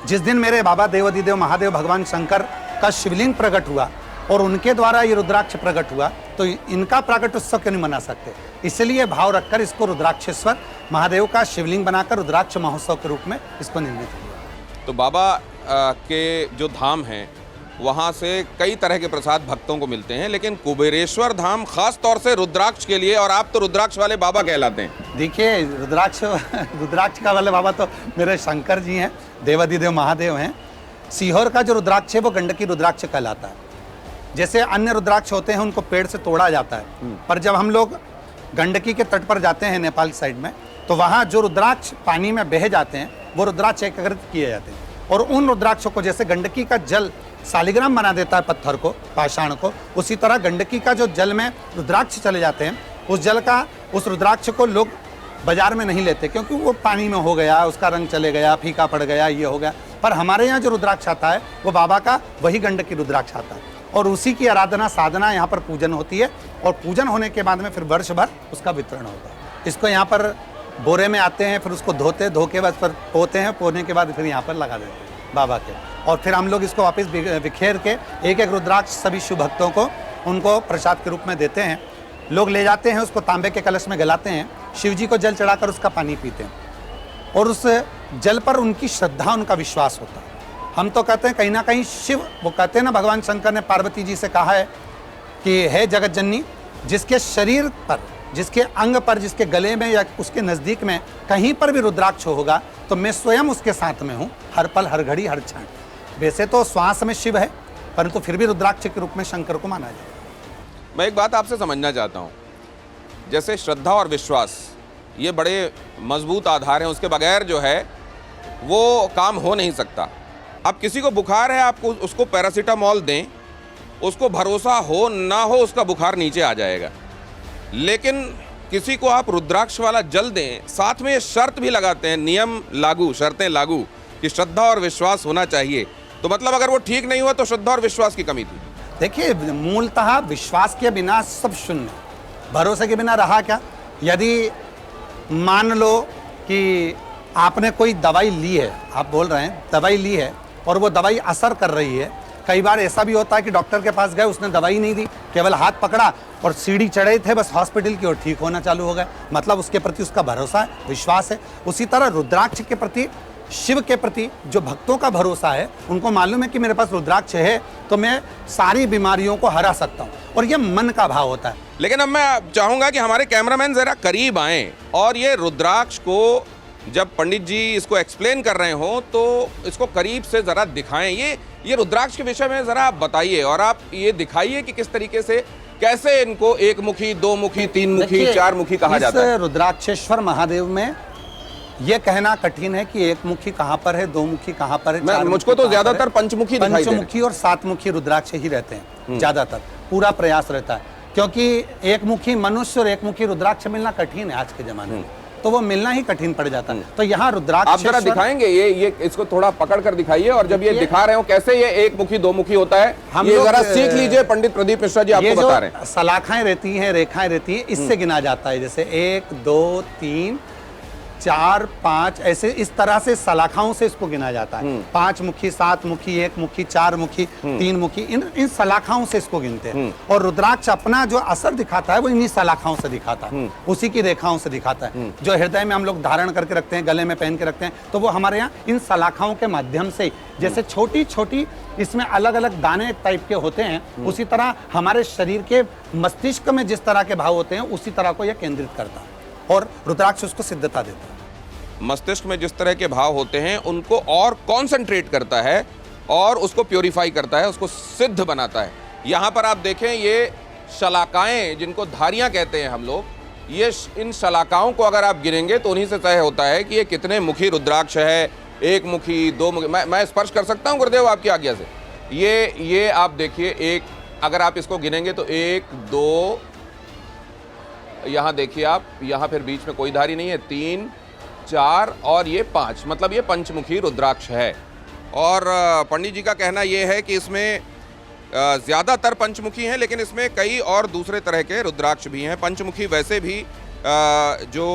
जिस दिन मेरे बाबा देवाधिदेव महादेव भगवान शंकर का शिवलिंग प्रकट हुआ और उनके द्वारा ये रुद्राक्ष प्रकट हुआ, तो इनका प्रकट उत्सव क्यों नहीं मना सकते? इसलिए भाव रखकर इसको रुद्राक्षेश्वर महादेव का शिवलिंग बनाकर रुद्राक्ष महोत्सव के रूप में इसको निर्मित किया। तो बाबा के जो धाम हैं वहाँ से कई तरह के प्रसाद भक्तों को मिलते हैं, लेकिन कुबेरेश्वर धाम खास तौर से रुद्राक्ष के लिए, और आप तो रुद्राक्ष वाले बाबा कहलाते हैं। देखिए, रुद्राक्ष का वाले बाबा तो मेरे शंकर जी हैं, देवाधिदेव महादेव हैं। सीहोर का जो रुद्राक्ष है वो गंडकी रुद्राक्ष कहलाता है। जैसे अन्य रुद्राक्ष होते हैं उनको पेड़ से तोड़ा जाता है, पर जब हम लोग गंडकी के तट पर जाते हैं नेपाल साइड में, तो वहाँ जो रुद्राक्ष पानी में बह जाते हैं वो रुद्राक्ष एकत्रित किए जाते हैं और उन रुद्राक्षों को, जैसे गंडकी का जल शालिग्राम बना देता है पत्थर को, पाषाण को, उसी तरह गंडकी का जो जल में रुद्राक्ष चले जाते हैं, उस रुद्राक्ष को लोग बाजार में नहीं लेते क्योंकि वो पानी में हो गया, उसका रंग चले गया, फीका पड़ गया, ये हो गया। पर हमारे यहाँ जो रुद्राक्ष आता है वो बाबा का वही गंडकी रुद्राक्ष आता है और उसी की आराधना साधना यहाँ पर पूजन होती है और पूजन होने के बाद में फिर वर्ष भर उसका वितरण होता है। इसको यहाँ पर बोरे में आते हैं, फिर उसको धोते, धो के बाद फिर पोते हैं, पोने के बाद फिर यहाँ पर लगा देते हैं बाबा के। और फिर हम लोग इसको वापस बिखेर के एक एक रुद्राक्ष सभी शिव भक्तों को उनको प्रसाद के रूप में देते हैं। लोग ले जाते हैं, उसको तांबे के कलश में गलाते हैं, शिव जी को जल चढ़ाकर उसका पानी पीते हैं और उस जल पर उनकी श्रद्धा, उनका विश्वास होता है। हम तो कहते हैं कहीं ना कहीं शिव, वो कहते हैं ना, भगवान शंकर ने पार्वती जी से कहा है कि हे जगत जननी, जिसके शरीर पर, जिसके अंग पर, जिसके गले में या उसके नज़दीक में कहीं पर भी रुद्राक्ष होगा तो मैं स्वयं उसके साथ में हूँ, हर पल, हर घड़ी, हर क्षण। वैसे तो श्वास में शिव है, परंतु फिर भी रुद्राक्ष के रूप में शंकर को माना जाए। मैं एक बात आपसे समझना चाहता हूँ, जैसे श्रद्धा और विश्वास ये बड़े मजबूत आधार हैं, उसके बगैर जो है वो काम हो नहीं सकता। अब किसी को बुखार है, आपको उसको पैरासीटामोल दें, उसको भरोसा हो ना हो उसका बुखार नीचे आ जाएगा। लेकिन किसी को आप रुद्राक्ष वाला जल दें, साथ में ये शर्त भी लगाते हैं, नियम लागू, शर्तें लागू, कि श्रद्धा और विश्वास होना चाहिए। तो मतलब अगर वो ठीक नहीं हुआ तो श्रद्धा और विश्वास की कमी थी। देखिए, मूलतः विश्वास के बिना सब शून्य, भरोसे के बिना रहा क्या। यदि मान लो कि आपने कोई दवाई ली है, आप बोल रहे हैं दवाई ली है और वो दवाई असर कर रही है। कई बार ऐसा भी होता है कि डॉक्टर के पास गए, उसने दवाई नहीं दी, केवल हाथ पकड़ा और सीढ़ी चढ़े थे, बस हॉस्पिटल की ओर ठीक होना चालू हो गए। मतलब उसके प्रति उसका भरोसा है, विश्वास है। उसी तरह रुद्राक्ष के प्रति, शिव के प्रति जो भक्तों का भरोसा है, उनको मालूम है कि मेरे पास रुद्राक्ष है तो मैं सारी बीमारियों को हरा सकता हूँ, और ये मन का भाव होता है। लेकिन अब मैं चाहूँगा कि हमारे कैमरामैन ज़रा करीब आएँ और ये रुद्राक्ष को जब पंडित जी इसको एक्सप्लेन कर रहे हो तो इसको करीब से ज़रा दिखाएं। ये रुद्राक्ष के विषय में ज़रा आप बताइए और आप ये दिखाइए कि किस तरीके से, कैसे इनको एक मुखी, दो मुखी, तीन मुखी, चार मुखी कहा जाता है। रुद्राक्षेश्वर महादेव में ये कहना कठिन है कि एक मुखी कहाँ पर है, दो मुखी कहाँ पर है। मुझको तो ज्यादातर पंचमुखी दिखाई दे रहे हैं। पंचमुखी और सात मुखी रुद्राक्ष ही रहते हैं ज्यादातर। पूरा प्रयास रहता है, क्योंकि एक मुखी मनुष्य और एक मुखी रुद्राक्ष मिलना कठिन है आज के जमाने में, तो वो मिलना ही कठिन पड़ जाता है। तो यहाँ रुद्राक्ष आप जरा दिखाएंगे, ये इसको थोड़ा पकड़ कर दिखाइए, और जब ये दिखा रहे हो कैसे ये एक मुखी, दो मुखी होता है, हम ये जरा सीख लीजिए। पंडित प्रदीप मिश्रा जी आपको बता रहे हैं। सलाखाएं रहती हैं, रेखाएं रहती है, इससे गिना जाता है। जैसे 1 2 3 4 5, ऐसे इस तरह से सलाखाओं से इसको गिना जाता है। 5 मुखी, 7 मुखी, 1 मुखी, 4 मुखी, 3 मुखी, इन सलाखाओं से इसको गिनते हैं। और रुद्राक्ष अपना जो असर दिखाता है वो इन्हीं सलाखाओं से दिखाता है, उसी की रेखाओं से दिखाता है। जो हृदय में हम लोग धारण करके रखते हैं, गले में पहन के रखते हैं, तो वो हमारे यहाँ इन सलाखाओं के माध्यम से, जैसे छोटी छोटी इसमें अलग अलग दाने टाइप के होते हैं, उसी तरह हमारे शरीर के मस्तिष्क में जिस तरह के भाव होते हैं उसी तरह को यह केंद्रित करता है, और रुद्राक्ष उसको सिद्धता देता है। मस्तिष्क में जिस तरह के भाव होते हैं उनको और कॉन्सेंट्रेट करता है और उसको प्योरीफाई करता है, उसको सिद्ध बनाता है। यहाँ पर आप देखें, ये शलाकाएं जिनको धारियाँ कहते हैं हम लोग, ये इन शलाकाओं को अगर आप गिनेंगे तो उन्हीं से तय होता है कि ये कितने मुखी रुद्राक्ष है, एक मुखी, दो मुखी। मैं स्पर्श कर सकता हूँ गुरुदेव आपकी आज्ञा से? ये आप देखिए, एक, अगर आप इसको गिनेंगे तो 1 2, यहाँ देखिए आप, यहाँ फिर बीच में कोई धारी नहीं है, 3 4 और ये 5, मतलब ये पंचमुखी रुद्राक्ष है। और पंडित जी का कहना ये है कि इसमें ज़्यादातर पंचमुखी हैं, लेकिन इसमें कई और दूसरे तरह के रुद्राक्ष भी हैं। पंचमुखी वैसे भी जो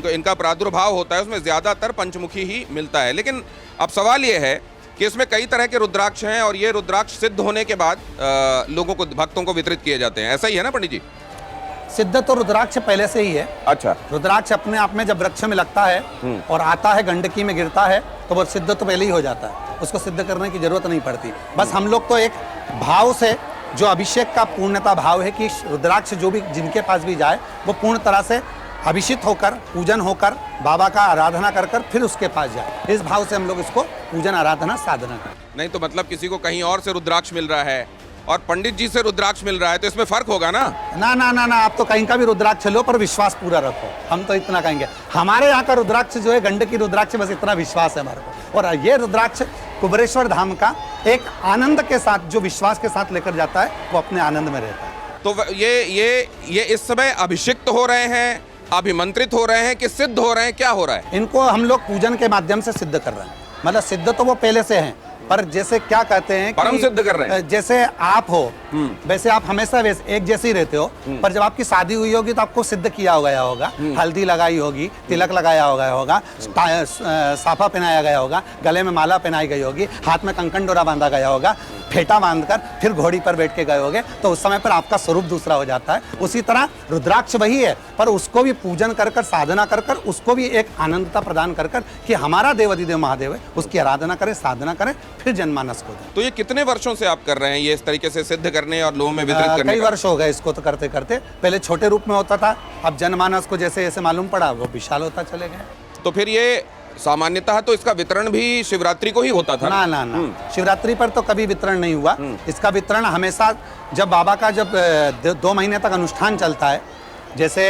इनका प्रादुर्भाव होता है उसमें ज़्यादातर पंचमुखी ही मिलता है। लेकिन अब सवाल ये है कि इसमें कई तरह के रुद्राक्ष हैं और ये रुद्राक्ष सिद्ध होने के बाद लोगों को, भक्तों को वितरित किए जाते हैं, ऐसा ही है ना पंडित जी? सिद्ध तो रुद्राक्ष पहले से ही है। अच्छा। रुद्राक्ष अपने आप में जब वृक्ष में लगता है और आता है, गंडकी में गिरता है, तो वो सिद्ध तो पहले ही हो जाता है, उसको सिद्ध करने की जरूरत नहीं पड़ती। बस हम लोग तो एक भाव से, जो अभिषेक का पूर्णता भाव है कि रुद्राक्ष जो भी जिनके पास भी जाए वो पूर्ण तरह से अभिषिक्त होकर, पूजन होकर, बाबा का आराधना कर फिर उसके पास जाए, इस भाव से हम लोग इसको पूजन, आराधना, साधना करें। नहीं तो मतलब किसी को कहीं और से रुद्राक्ष मिल रहा है और पंडित जी से रुद्राक्ष मिल रहा है तो इसमें फर्क होगा ना? ना ना ना ना, आप तो कहीं का भी रुद्राक्ष लो पर विश्वास पूरा रखो। हम तो इतना कहेंगे, हमारे यहाँ का रुद्राक्ष जो है गंडकी रुद्राक्ष, बस इतना विश्वास है हमारे को। और ये रुद्राक्ष कुबेरेश्वर धाम का एक आनंद के साथ, जो विश्वास के साथ लेकर जाता है वो अपने आनंद में रहता है। तो ये इस समय अभिषिक्त हो रहे हैं, अभिमंत्रित हो रहे हैं कि सिद्ध हो रहे हैं, क्या हो रहा है? इनको हम लोग पूजन के माध्यम से सिद्ध कर रहे हैं। मतलब सिद्ध तो वो पहले से हैं, पर जैसे क्या कहते हैं परम सिद्ध कर रहे हैं। जैसे आप हो वैसे आप हमेशा वैसे एक जैसे ही रहते हो, पर जब आपकी शादी हुई होगी तो आपको सिद्ध किया गया होगा, हल्दी लगाई होगी, तिलक लगाया होगा, साफा पहनाया गया होगा, गले में माला पहनाई गई होगी, हाथ में कंकन डोरा बांधा गया होगा, फेटा बांधकर फिर घोड़ी पर बैठ के गए होगे, तो उस समय पर आपका स्वरूप दूसरा हो जाता है। उसी तरह रुद्राक्ष वही है, पर उसको भी पूजन कर कर, साधना कर कर, उसको भी एक आनंदता प्रदान कर कर कि हमारा देव अधिदेव महादेव है, उसकी आराधना करें, साधना करें, फिर जनमानस को दें। तो ये कितने वर्षों से आप कर रहे हैं ये इस तरीके से सिद्ध करने और लोगों में वितरित करने कई का? वर्ष हो गए इसको तो करते करते। पहले छोटे रूप में होता था, अब जनमानस को जैसे जैसे मालूम पड़ा वो विशाल होता चले गए। तो फिर ये सामान्यतः तो इसका वितरण भी शिवरात्रि को ही होता था ना, शिवरात्रि पर तो कभी वितरण नहीं हुआ। इसका वितरण हमेशा जब बाबा का जब 2 महीने तक अनुष्ठान चलता है, जैसे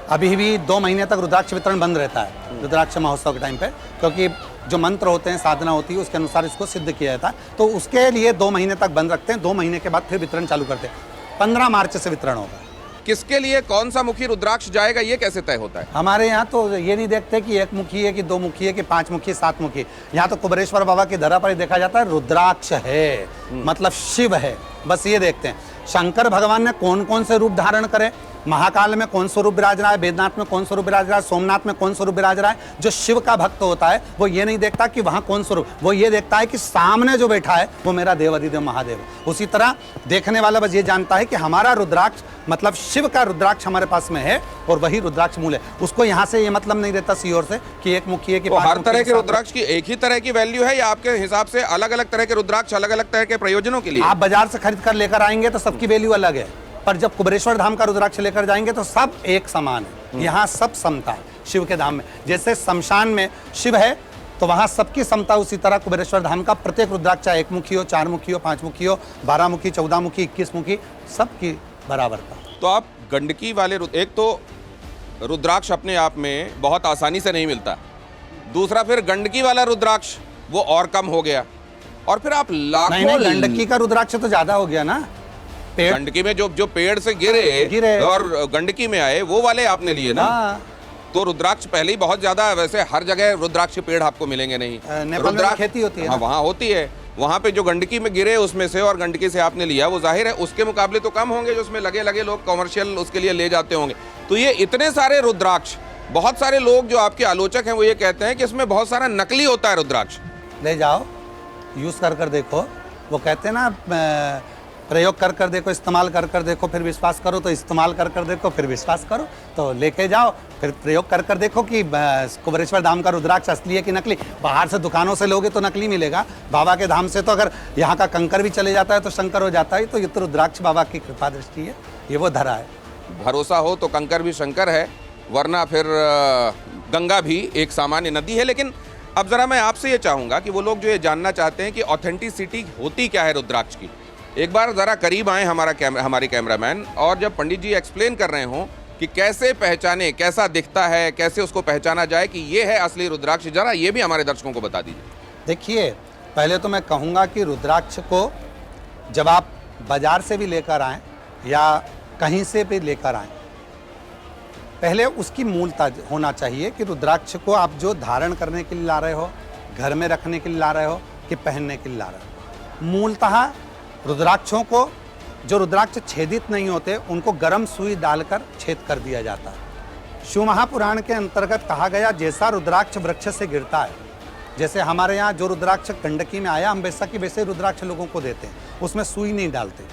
अभी भी 2 महीने तक रुद्राक्ष वितरण बंद रहता है रुद्राक्ष महोत्सव के टाइम पे, क्योंकि जो मंत्र होते हैं, साधना होती है, उसके अनुसार इसको सिद्ध किया जाता है, तो उसके लिए 2 महीने तक बंद रखते हैं। 2 महीने के बाद फिर वितरण चालू करते हैं। 15 मार्च से वितरण होगा। किसके लिए कौन सा मुखी रुद्राक्ष जाएगा ये कैसे तय होता है? हमारे यहाँ तो ये नहीं देखते कि 1 मुखी है कि 2 मुखी है कि 5 मुखी, 7 मुखी। यहाँ तो कुबेरेश्वर बाबा की धरा पर ही देखा जाता है रुद्राक्ष है, मतलब शिव है, बस ये देखते हैं। शंकर भगवान ने कौन कौन से रूप धारण करे, महाकाल में कौन स्वरूप विराज रहा है, वेदनाथ में कौन स्वरूप विराज रहा है, सोमनाथ में कौन स्वरूप विराज रहा है। जो शिव का भक्त होता है वो ये नहीं देखता कि वहां कौन स्वरूप, वो ये देखता है कि सामने जो बैठा है वो मेरा देव अधिदेव महादेव है। उसी तरह देखने वाला बस ये जानता है कि हमारा रुद्राक्ष मतलब शिव का रुद्राक्ष हमारे पास में है और वही रुद्राक्ष मूल है। उसको यहाँ से ये मतलब नहीं रहता सीओर से कि 1 मुखी है कि 5 हर तरह के रुद्राक्ष की एक ही तरह की वैल्यू है या आपके हिसाब से अलग अलग तरह के रुद्राक्ष अलग अलग तरह के प्रयोजनों के लिए? आप बाजार से खरीद कर लेकर आएंगे तो सबकी वैल्यू अलग है, पर जब कुबेरेश्वर धाम का रुद्राक्ष लेकर जाएंगे तो सब एक समान है। यहाँ सब समता है शिव के धाम में। जैसे शमशान में शिव है तो वहाँ सबकी समता, उसी तरह कुबेरेश्वर धाम का प्रत्येक रुद्राक्ष चाहे 1 मुखी हो, 4 मुखी हो, 5 मुखी हो, 12 मुखी, 14 मुखी, 21 मुखी, सबकी बराबरता। तो आप गंडकी वाले एक तो रुद्राक्ष अपने आप में बहुत आसानी से नहीं मिलता, दूसरा फिर गंडकी वाला रुद्राक्ष वो और कम हो गया, और फिर आप लाखों नहीं, गंडकी का रुद्राक्ष तो ज्यादा हो गया ना। गंडकी में जो पेड़ से गिरे और गंडकी में आए वो वाले आपने लिए ना। तो रुद्राक्ष पहले ही बहुत ज्यादा, वैसे हर जगह रुद्राक्ष के पेड़ आपको मिलेंगे नहीं। नेपाल में खेती होती है। हाँ, वहाँ होती है। वहाँ पे जो गंडकी में गिरे उसमें से और गंडकी से आपने लिया, वो जाहिर है उसके मुकाबले तो कम होंगे जो उसमें लगे लोग कॉमर्शियल उसके लिए ले जाते होंगे। तो ये इतने सारे रुद्राक्ष, बहुत सारे लोग जो आपके आलोचक हैं वो ये कहते हैं कि इसमें बहुत सारा नकली होता है रुद्राक्ष। ले जाओ, यूज कर देखो। वो कहते हैं ना प्रयोग कर देखो, इस्तेमाल कर देखो, फिर विश्वास करो। तो इस्तेमाल कर देखो, फिर विश्वास करो। तो लेके जाओ, फिर प्रयोग कर देखो कि कुबेरेश्वर धाम का रुद्राक्ष असली है कि नकली। बाहर से दुकानों से लोगे तो नकली मिलेगा, बाबा के धाम से तो अगर यहाँ का कंकर भी चले जाता है तो शंकर हो जाता है। तो ये तो रुद्राक्ष बाबा की कृपा दृष्टि है, ये वो धरा है। भरोसा हो तो कंकर भी शंकर है, वरना फिर गंगा भी एक सामान्य नदी है। लेकिन अब जरा मैं आपसे ये चाहूँगा कि वो लोग जो ये जानना चाहते हैं कि ऑथेंटिसिटी होती क्या है रुद्राक्ष की, एक बार ज़रा करीब आए हमारे कैमरामैन, और जब पंडित जी एक्सप्लेन कर रहे हों कि कैसे पहचाने, कैसा दिखता है, कैसे उसको पहचाना जाए कि ये है असली रुद्राक्ष, ज़रा ये भी हमारे दर्शकों को बता दीजिए। देखिए, पहले तो मैं कहूँगा कि रुद्राक्ष को जब आप बाजार से भी लेकर आएँ या कहीं से भी लेकर आएँ, पहले उसकी मूलता होना चाहिए कि रुद्राक्ष को आप जो धारण करने के लिए ला रहे हो, घर में रखने के लिए ला रहे हो कि पहनने के लिए ला रहे हो। मूलतः रुद्राक्षों को, जो रुद्राक्ष छेदित नहीं होते, उनको गर्म सुई डालकर छेद कर दिया जाता है। शिव महापुराण के अंतर्गत कहा गया, जैसा रुद्राक्ष वृक्ष से गिरता है, जैसे हमारे यहाँ जो रुद्राक्ष गंडकी में आया, हम वैसा की वैसे रुद्राक्ष लोगों को देते हैं, उसमें सुई नहीं डालते।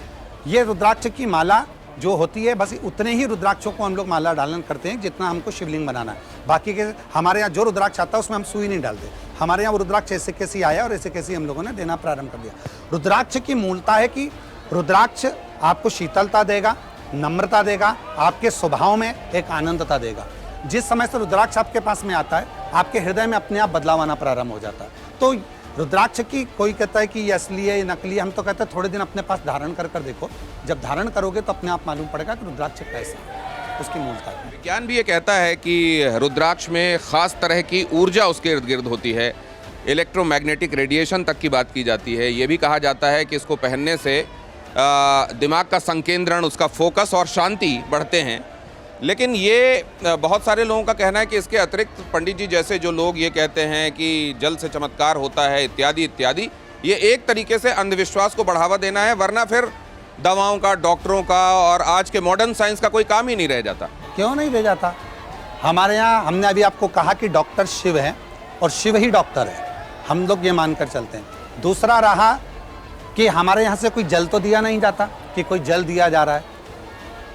ये रुद्राक्ष की माला जो होती है, बस उतने ही रुद्राक्षों को हम लोग माला डालन करते हैं जितना हमको शिवलिंग बनाना है। बाकी के हमारे यहाँ जो रुद्राक्ष आता है उसमें हम सुई नहीं डालते। हमारे यहाँ वो रुद्राक्ष ऐसे कैसे आया और ऐसे कैसे हम लोगों ने देना प्रारंभ कर दिया। रुद्राक्ष की मूलता है कि रुद्राक्ष आपको शीतलता देगा, नम्रता देगा, आपके स्वभाव में एक आनंदता देगा। जिस समय से रुद्राक्ष आपके पास में आता है, आपके हृदय में अपने आप बदलाव आना प्रारंभ हो जाता है। तो रुद्राक्ष की, कोई कहता है कि ये असली है, ये नकली है, हम तो कहते हैं थोड़े दिन अपने पास धारण कर देखो। जब धारण करोगे तो अपने आप मालूम पड़ेगा कि रुद्राक्ष कैसा है, उसकी मूलता है। विज्ञान भी ये कहता है कि रुद्राक्ष में खास तरह की ऊर्जा उसके इर्द गिर्द होती है, इलेक्ट्रोमैग्नेटिक रेडिएशन तक की बात की जाती है। ये भी कहा जाता है कि इसको पहनने से दिमाग का संकेंद्रण, उसका फोकस और शांति बढ़ते हैं। लेकिन ये बहुत सारे लोगों का कहना है कि इसके अतिरिक्त पंडित जी जैसे जो लोग ये कहते हैं कि जल से चमत्कार होता है इत्यादि इत्यादि, ये एक तरीके से अंधविश्वास को बढ़ावा देना है, वरना फिर दवाओं का, डॉक्टरों का और आज के मॉडर्न साइंस का कोई काम ही नहीं रह जाता। क्यों नहीं रह जाता? हमारे यहाँ हमने अभी आपको कहा कि डॉक्टर शिव है और शिव ही डॉक्टर है, हम लोग ये मानकर चलते हैं। दूसरा रहा कि हमारे यहाँ से कोई जल तो दिया नहीं जाता कि कोई जल दिया जा रहा है,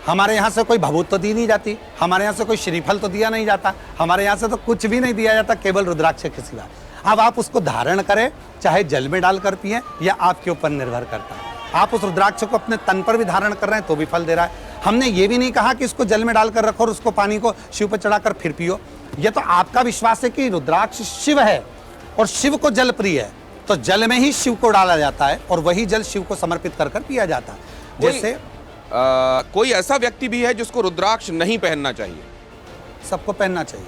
हमारे यहाँ से कोई भभूत तो दी नहीं जाती, हमारे यहाँ से कोई श्रीफल तो दिया नहीं जाता, हमारे यहाँ से तो कुछ भी नहीं दिया जाता, केवल रुद्राक्ष के सिवा। अब आप उसको धारण करें, चाहे जल में डालकर पिए, या आपके ऊपर निर्भर करता है। आप उस रुद्राक्ष को अपने तन पर भी धारण कर रहे हैं तो भी फल दे रहा है। हमने ये भी नहीं कहा कि इसको जल में डालकर रखो और उसको पानी को शिव पर चढ़ाकर फिर पियो। ये तो आपका विश्वास है कि रुद्राक्ष शिव है और शिव को जल प्रिय है, तो जल में ही शिव को डाला जाता है और वही जल शिव को समर्पित कर कर पिया जाता है। जैसे कोई ऐसा व्यक्ति भी है जिसको रुद्राक्ष नहीं पहनना चाहिए? सबको पहनना चाहिए।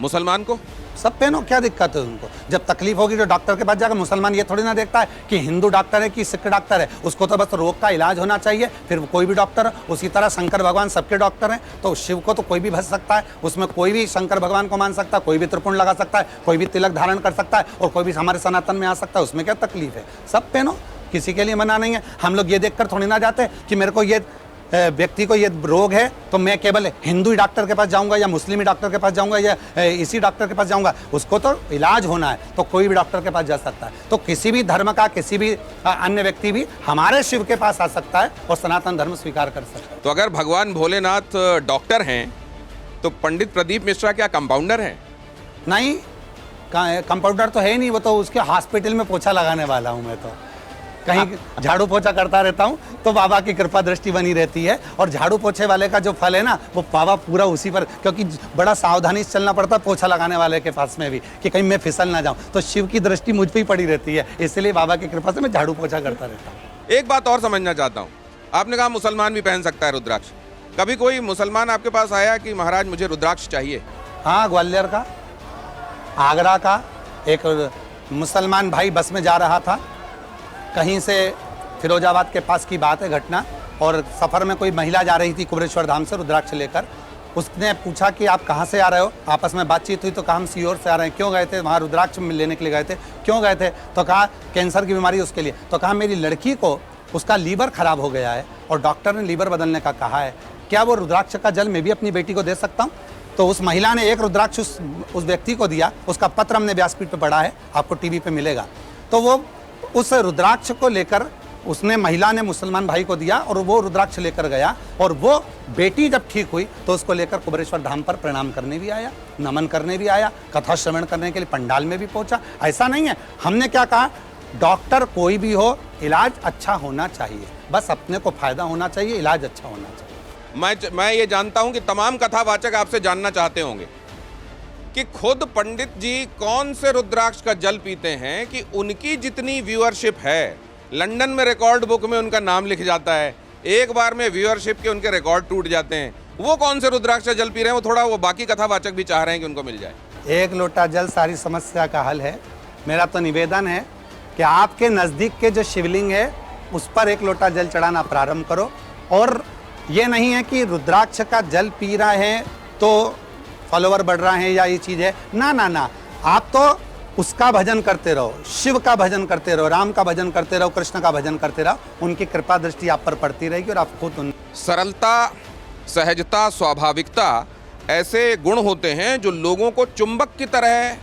मुसलमान को? सब पहनो, क्या दिक्कत है उनको? जब तकलीफ होगी तो डॉक्टर के पास जाकर, मुसलमान ये थोड़ी ना देखता है कि हिंदू डॉक्टर है कि सिख डॉक्टर है, उसको तो बस रोग का इलाज होना चाहिए, फिर कोई भी डॉक्टर है। उसी तरह शंकर भगवान सबके डॉक्टर हैं, तो शिव को तो कोई भी भज सकता है, उसमें कोई भी शंकर भगवान को मान सकता है, कोई भी त्रिपुण लगा सकता है, कोई भी तिलक धारण कर सकता है और कोई भी हमारे सनातन में आ सकता है, उसमें क्या तकलीफ है? सब पहनो, किसी के लिए मना नहीं है। हम लोग ये देखकर थोड़ी ना जाते कि मेरे को ये व्यक्ति को ये रोग है तो मैं केवल हिंदू डॉक्टर के पास जाऊंगा या मुस्लिम डॉक्टर के पास जाऊंगा या इसी डॉक्टर के पास जाऊंगा। उसको तो इलाज होना है तो कोई भी डॉक्टर के पास जा सकता है। तो किसी भी धर्म का किसी भी अन्य व्यक्ति भी हमारे शिव के पास आ सकता है और सनातन धर्म स्वीकार कर सकता है। तो अगर भगवान भोलेनाथ डॉक्टर हैं तो पंडित प्रदीप मिश्रा क्या कंपाउंडर हैं? नहीं, कंपाउंडर तो है नहीं, वो तो उसके हॉस्पिटल में पोछा लगाने वाला हूँ। मैं तो कहीं झाड़ू पोछा करता रहता हूँ तो बाबा की कृपा दृष्टि बनी रहती है। और झाड़ू पोछे वाले का जो फल है ना, वो बाबा पूरा उसी पर, क्योंकि बड़ा सावधानी से चलना पड़ता है पोछा लगाने वाले के पास में भी कि कहीं मैं फिसल ना जाऊँ, तो शिव की दृष्टि मुझ पर ही पड़ी रहती है, इसलिए बाबा की कृपा से मैं झाड़ू पोछा करता रहता हूँ। एक बात और समझना चाहता हूँ, आपने कहा मुसलमान भी पहन सकता है रुद्राक्ष, कभी कोई मुसलमान आपके पास आया कि महाराज मुझे रुद्राक्ष चाहिए? हाँ, ग्वालियर का, आगरा का एक मुसलमान भाई बस में जा रहा था, कहीं से फिरोजाबाद के पास की बात है घटना, और सफ़र में कोई महिला जा रही थी कुबरेश्वर धाम से रुद्राक्ष लेकर। उसने पूछा कि आप कहाँ से आ रहे हो? आपस में बातचीत हुई तो कहा हम सीहोर से आ रहे हैं। क्यों गए थे? वहाँ रुद्राक्ष लेने के लिए गए थे। क्यों गए थे? तो कहा कैंसर की बीमारी उसके लिए। तो कहा मेरी लड़की को उसका लीवर ख़राब हो गया है और डॉक्टर ने लीवर बदलने का कहा है, क्या वो रुद्राक्ष का जल मैं भी अपनी बेटी को दे सकता हूँ? तो उस महिला ने एक रुद्राक्ष उस व्यक्ति को दिया। उसका पत्र हमने व्यासपीठ पर पढ़ा है, आपको टीवी पे मिलेगा। तो वो उस रुद्राक्ष को लेकर उसने, महिला ने मुसलमान भाई को दिया और वो रुद्राक्ष लेकर गया, और वो बेटी जब ठीक हुई तो उसको लेकर कुबरेश्वर धाम पर प्रणाम करने भी आया, नमन करने भी आया, कथा श्रवण करने के लिए पंडाल में भी पहुंचा। ऐसा नहीं है, हमने क्या कहा, डॉक्टर कोई भी हो, इलाज अच्छा होना चाहिए, बस अपने को फायदा होना चाहिए, इलाज अच्छा होना चाहिए। मैं ये जानता हूं कि तमाम कथावाचक आपसे जानना चाहते होंगे कि खुद पंडित जी कौन से रुद्राक्ष का जल पीते हैं कि उनकी जितनी व्यूअरशिप है, लंदन में रिकॉर्ड बुक में उनका नाम लिख जाता है, एक बार में व्यूअरशिप के उनके रिकॉर्ड टूट जाते हैं। वो कौन से रुद्राक्ष का जल पी रहे हैं, वो थोड़ा वो बाकी कथावाचक भी चाह रहे हैं कि उनको मिल जाए। एक लोटा जल सारी समस्या का हल है। मेरा तो निवेदन है कि आपके नज़दीक के जो शिवलिंग है उस पर एक लोटा जल चढ़ाना प्रारंभ करो। और ये नहीं है कि रुद्राक्ष का जल पी रहे हैं तो फॉलोवर बढ़ रहा है या ये चीज़ है, ना ना ना, आप तो उसका भजन करते रहो, शिव का भजन करते रहो, राम का भजन करते रहो, कृष्ण का भजन करते रहो, उनकी कृपा दृष्टि आप पर पड़ती रहेगी और आप खुद उन सरलता, सहजता, स्वाभाविकता ऐसे गुण होते हैं जो लोगों को चुंबक की तरह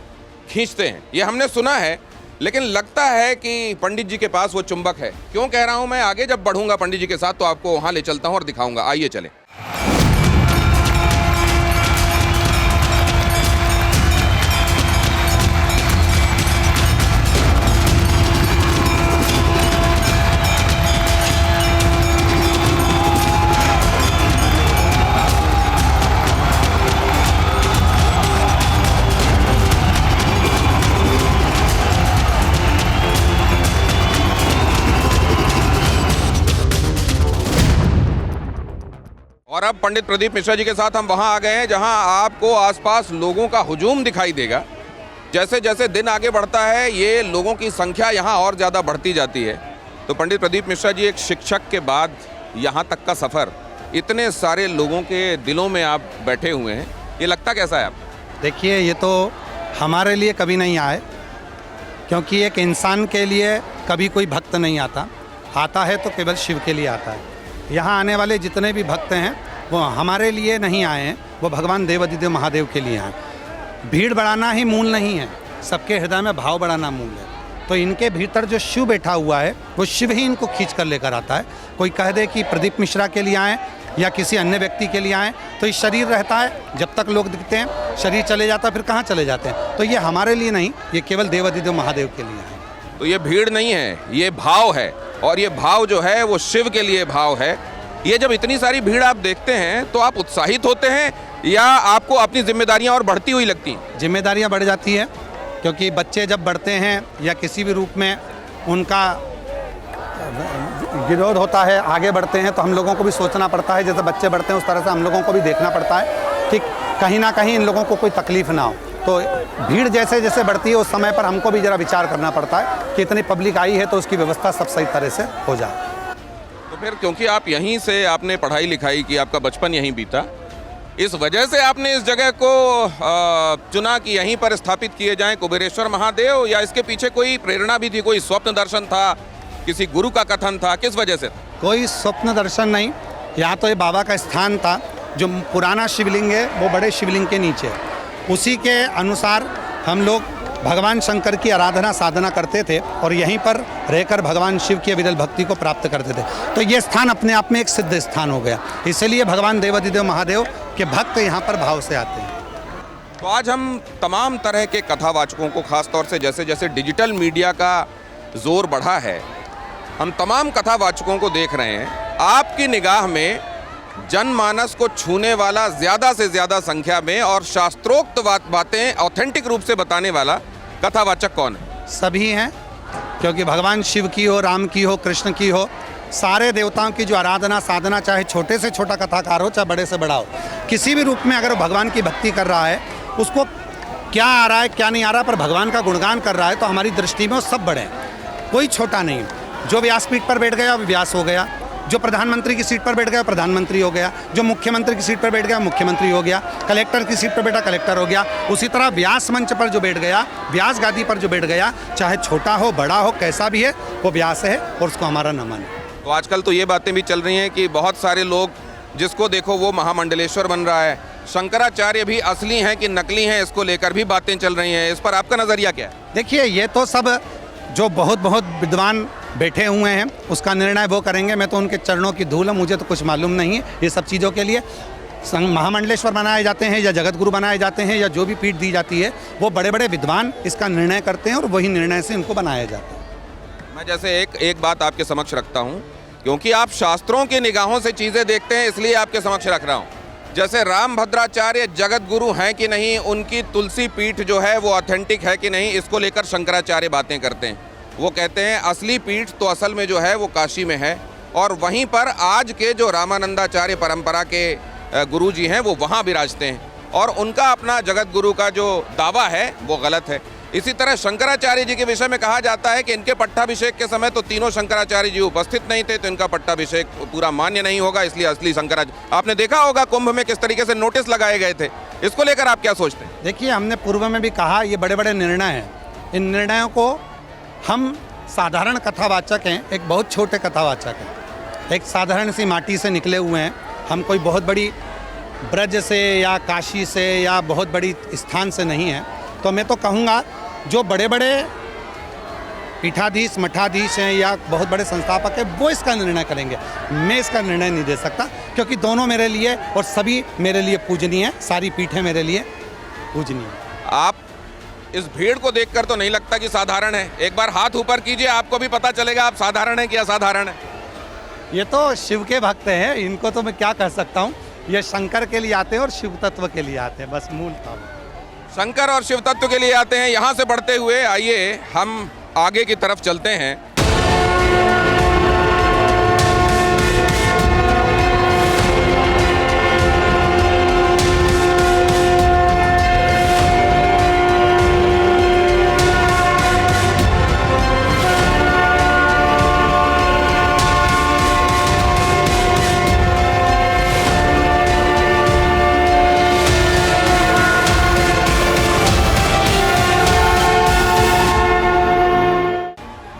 खींचते हैं। ये हमने सुना है, लेकिन लगता है कि पंडित जी के पास वो चुंबक है। क्यों कह रहा हूं मैं, आगे जब बढ़ूंगा पंडित जी के साथ तो आपको वहां ले चलता हूं और दिखाऊंगा। आइए चलें। और अब पंडित प्रदीप मिश्रा जी के साथ हम वहां आ गए हैं जहां आपको आसपास लोगों का हुजूम दिखाई देगा। जैसे जैसे दिन आगे बढ़ता है ये लोगों की संख्या यहां और ज़्यादा बढ़ती जाती है। तो पंडित प्रदीप मिश्रा जी, एक शिक्षक के बाद यहाँ तक का सफ़र इतने सारे लोगों के दिलों में आप बैठे हुए हैं, ये लगता कैसा है आप? देखिए, ये तो हमारे लिए कभी नहीं आए, क्योंकि एक इंसान के लिए कभी कोई भक्त नहीं आता, आता है तो केवल शिव के लिए आता है। यहाँ आने वाले जितने भी भक्त हैं वो हमारे लिए नहीं आए हैं, वो भगवान देवाधिदेव महादेव के लिए आए। भीड़ बढ़ाना ही मूल नहीं है, सबके हृदय में भाव बढ़ाना मूल है। तो इनके भीतर जो शिव बैठा हुआ है वो शिव ही इनको खींच कर लेकर आता है। कोई कह दे कि प्रदीप मिश्रा के लिए आए या किसी अन्य व्यक्ति के लिए आए, तो ये शरीर रहता है, जब तक लोग दिखते हैं शरीर चले जाता है, फिर कहाँ चले जाते हैं। तो ये हमारे लिए नहीं, ये केवल देवाधिदेव महादेव के लिए है। तो ये भीड़ नहीं है, ये भाव है, और ये भाव जो है वो शिव के लिए भाव है। ये जब इतनी सारी भीड़ आप देखते हैं तो आप उत्साहित होते हैं या आपको अपनी जिम्मेदारियां और बढ़ती हुई लगती हैं? जिम्मेदारियां बढ़ जाती है, क्योंकि बच्चे जब बढ़ते हैं या किसी भी रूप में उनका विरोध होता है, आगे बढ़ते हैं, तो हम लोगों को भी सोचना पड़ता है, जैसे बच्चे बढ़ते हैं उस तरह से हम लोगों को भी देखना पड़ता है कि कहीं ना कहीं इन लोगों को कोई तकलीफ ना हो। तो भीड़ जैसे जैसे बढ़ती है उस समय पर हमको भी ज़रा विचार करना पड़ता है कि इतनी पब्लिक आई है तो उसकी व्यवस्था सब सही तरह से हो जाए। तो फिर क्योंकि आप यहीं से आपने पढ़ाई लिखाई की, आपका बचपन यहीं बीता, इस वजह से आपने इस जगह को चुना कि यहीं पर स्थापित किए जाएं कुबेरेश्वर महादेव, या इसके पीछे कोई प्रेरणा भी थी, कोई स्वप्न दर्शन था, किसी गुरु का कथन था, किस वजह से? कोई स्वप्न दर्शन नहीं, यहाँ तो ये बाबा का स्थान था। जो पुराना शिवलिंग है वो बड़े शिवलिंग के नीचे है, उसी के अनुसार हम लोग भगवान शंकर की आराधना साधना करते थे और यहीं पर रहकर भगवान शिव की अविरल भक्ति को प्राप्त करते थे। तो ये स्थान अपने आप में एक सिद्ध स्थान हो गया, इसलिए भगवान देवाधिदेव महादेव के भक्त यहाँ पर भाव से आते हैं। तो आज हम तमाम तरह के कथावाचकों को, खासतौर से जैसे जैसे डिजिटल मीडिया का जोर बढ़ा है, हम तमाम कथावाचकों को देख रहे हैं। आपकी निगाह में जनमानस को छूने वाला ज़्यादा से ज़्यादा संख्या में और शास्त्रोक्त बातें ऑथेंटिक रूप से बताने वाला कथावाचक कौन है? सभी हैं, क्योंकि भगवान शिव की हो, राम की हो, कृष्ण की हो, सारे देवताओं की जो आराधना साधना, चाहे छोटे से छोटा कथाकार हो चाहे बड़े से बड़ा हो, किसी भी रूप में अगर वो भगवान की भक्ति कर रहा है, उसको क्या आ रहा है क्या नहीं आ रहा, पर भगवान का गुणगान कर रहा है, तो हमारी दृष्टि में वो सब बड़े हैं, कोई छोटा नहीं। जो व्यासपीठ पर बैठ गया वो व्यास हो गया, जो प्रधानमंत्री की सीट पर बैठ गया प्रधानमंत्री हो गया, जो मुख्यमंत्री की सीट पर बैठ गया मुख्यमंत्री हो गया, कलेक्टर की सीट पर बैठा कलेक्टर हो गया। उसी तरह व्यास मंच पर जो बैठ गया, व्यास गादी पर जो बैठ गया, चाहे छोटा हो बड़ा हो कैसा भी है, वो व्यास है और उसको हमारा नमन है। तो आजकल तो ये बातें भी चल रही हैं कि बहुत सारे लोग जिसको देखो वो महामंडलेश्वर बन रहा है, शंकराचार्य भी असली हैं कि नकली हैं, इसको लेकर भी बातें चल रही हैं। इस पर आपका नज़रिया क्या है? देखिए, ये तो सब जो बहुत विद्वान बैठे हुए हैं उसका निर्णय वो करेंगे, मैं तो उनके चरणों की धूल हूँ, मुझे तो कुछ मालूम नहीं है ये सब चीज़ों के लिए। महामंडलेश्वर बनाए जाते हैं या जगत गुरु बनाए जाते हैं या जो भी पीठ दी जाती है, वो बड़े बड़े विद्वान इसका निर्णय करते हैं और वही निर्णय से इनको बनाया जाता है। मैं जैसे एक बात आपके समक्ष रखता हूँ, क्योंकि आप शास्त्रों की निगाहों से चीज़ें देखते हैं, इसलिए आपके समक्ष रख रहा हूँ। जैसे राम भद्राचार्य जगत गुरु हैं कि नहीं, उनकी तुलसी पीठ जो है वो ऑथेंटिक है कि नहीं, इसको लेकर शंकराचार्य बातें करते हैं। वो कहते हैं असली पीठ तो असल में जो है वो काशी में है, और वहीं पर आज के जो रामानंदाचार्य परंपरा के गुरु जी हैं वो वहाँ विराजते हैं, और उनका अपना जगत गुरु का जो दावा है वो गलत है। इसी तरह शंकराचार्य जी के विषय में कहा जाता है कि इनके पट्टाभिषेक के समय तो तीनों शंकराचार्य जी उपस्थित नहीं थे, तो इनका पट्टाभिषेक पूरा मान्य नहीं होगा, इसलिए असली शंकराचार्य। आपने देखा होगा कुंभ में किस तरीके से नोटिस लगाए गए थे, इसको लेकर आप क्या सोचते हैं? देखिए, हमने पूर्व में भी कहा ये बड़े बड़े निर्णय हैं, इन निर्णयों को हम साधारण कथावाचक हैं, एक बहुत छोटे कथावाचक हैं, एक साधारण सी माटी से निकले हुए हैं। हम कोई बहुत बड़ी ब्रज से या काशी से या बहुत बड़ी स्थान से नहीं है। तो मैं तो कहूँगा जो बड़े बड़े पीठाधीश मठाधीश हैं या बहुत बड़े संस्थापक हैं वो इसका निर्णय करेंगे, मैं इसका निर्णय नहीं दे सकता, क्योंकि दोनों मेरे लिए और सभी मेरे लिए पूजनीय है, सारी पीठें मेरे लिए पूजनीय है। आप इस भीड़ को देखकर तो नहीं लगता कि साधारण है? एक बार हाथ ऊपर कीजिए, आपको भी पता चलेगा आप साधारण है कि असाधारण है। ये तो शिव के भक्त हैं, इनको तो मैं क्या कह सकता हूँ, ये शंकर के लिए आते हैं और शिव तत्व के लिए आते हैं, बस मूल था। शंकर और शिव तत्व के लिए आते हैं। यहाँ से बढ़ते हुए आइए हम आगे की तरफ चलते हैं।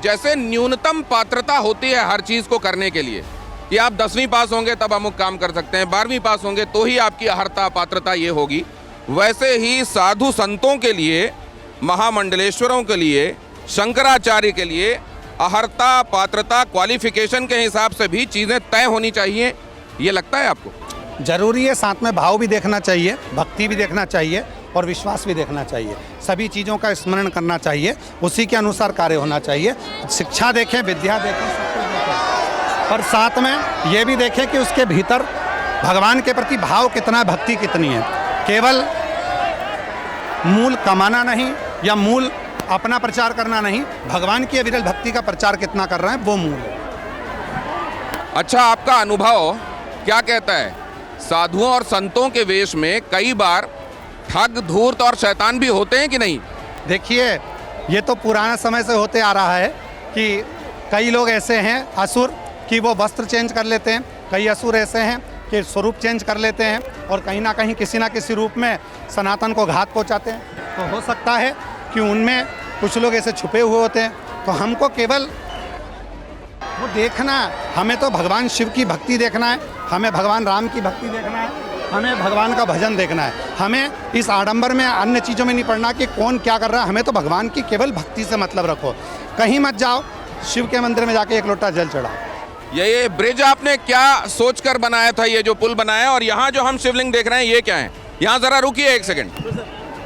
जैसे न्यूनतम पात्रता होती है हर चीज को करने के लिए कि आप 10वीं पास होंगे तब अमुक काम कर सकते हैं, 12वीं पास होंगे तो ही आपकी अहर्ता पात्रता ये होगी, वैसे ही साधु संतों के लिए, महामंडलेश्वरों के लिए, शंकराचार्य के लिए अहर्ता पात्रता क्वालिफिकेशन के हिसाब से भी चीज़ें तय होनी चाहिए। ये लगता है आपको? जरूरी है, साथ में भाव भी देखना चाहिए, भक्ति भी देखना चाहिए और विश्वास भी देखना चाहिए। सभी चीज़ों का स्मरण करना चाहिए, उसी के अनुसार कार्य होना चाहिए। शिक्षा देखें, विद्या देखें, सब कुछ देखें, पर साथ में ये भी देखें कि उसके भीतर भगवान के प्रति भाव कितना, भक्ति कितनी है। केवल मूल कमाना नहीं या मूल अपना प्रचार करना नहीं, भगवान की अविरल भक्ति का प्रचार कितना कर रहे हैं वो मूल है। अच्छा, आपका अनुभव क्या कहता है? साधुओं और संतों के वेश में कई बार ठग, धूर्त और शैतान भी होते हैं कि नहीं? देखिए, ये तो पुराना समय से होते आ रहा है कि कई लोग ऐसे हैं असुर कि वो वस्त्र चेंज कर लेते हैं, कई असुर ऐसे हैं कि स्वरूप चेंज कर लेते हैं और कहीं ना कहीं किसी ना किसी रूप में सनातन को घात पहुंचाते हैं। तो हो सकता है कि उनमें कुछ लोग ऐसे छुपे हुए होते हैं। तो हमको केवल वो देखना, हमें तो भगवान शिव की भक्ति देखना है, हमें भगवान राम की भक्ति देखना है, हमें भगवान का भजन देखना है। हमें इस आडंबर में, अन्य चीज़ों में नहीं पड़ना कि कौन क्या कर रहा है। हमें तो भगवान की केवल भक्ति से मतलब रखो। कहीं मत जाओ, शिव के मंदिर में जाके एक लोटा जल चढ़ाओ। ये ब्रिज आपने क्या सोचकर बनाया था, ये जो पुल बनाया? और यहाँ जो हम शिवलिंग देख रहे हैं ये क्या है? यहाँ जरा रुकिए एक सेकंड।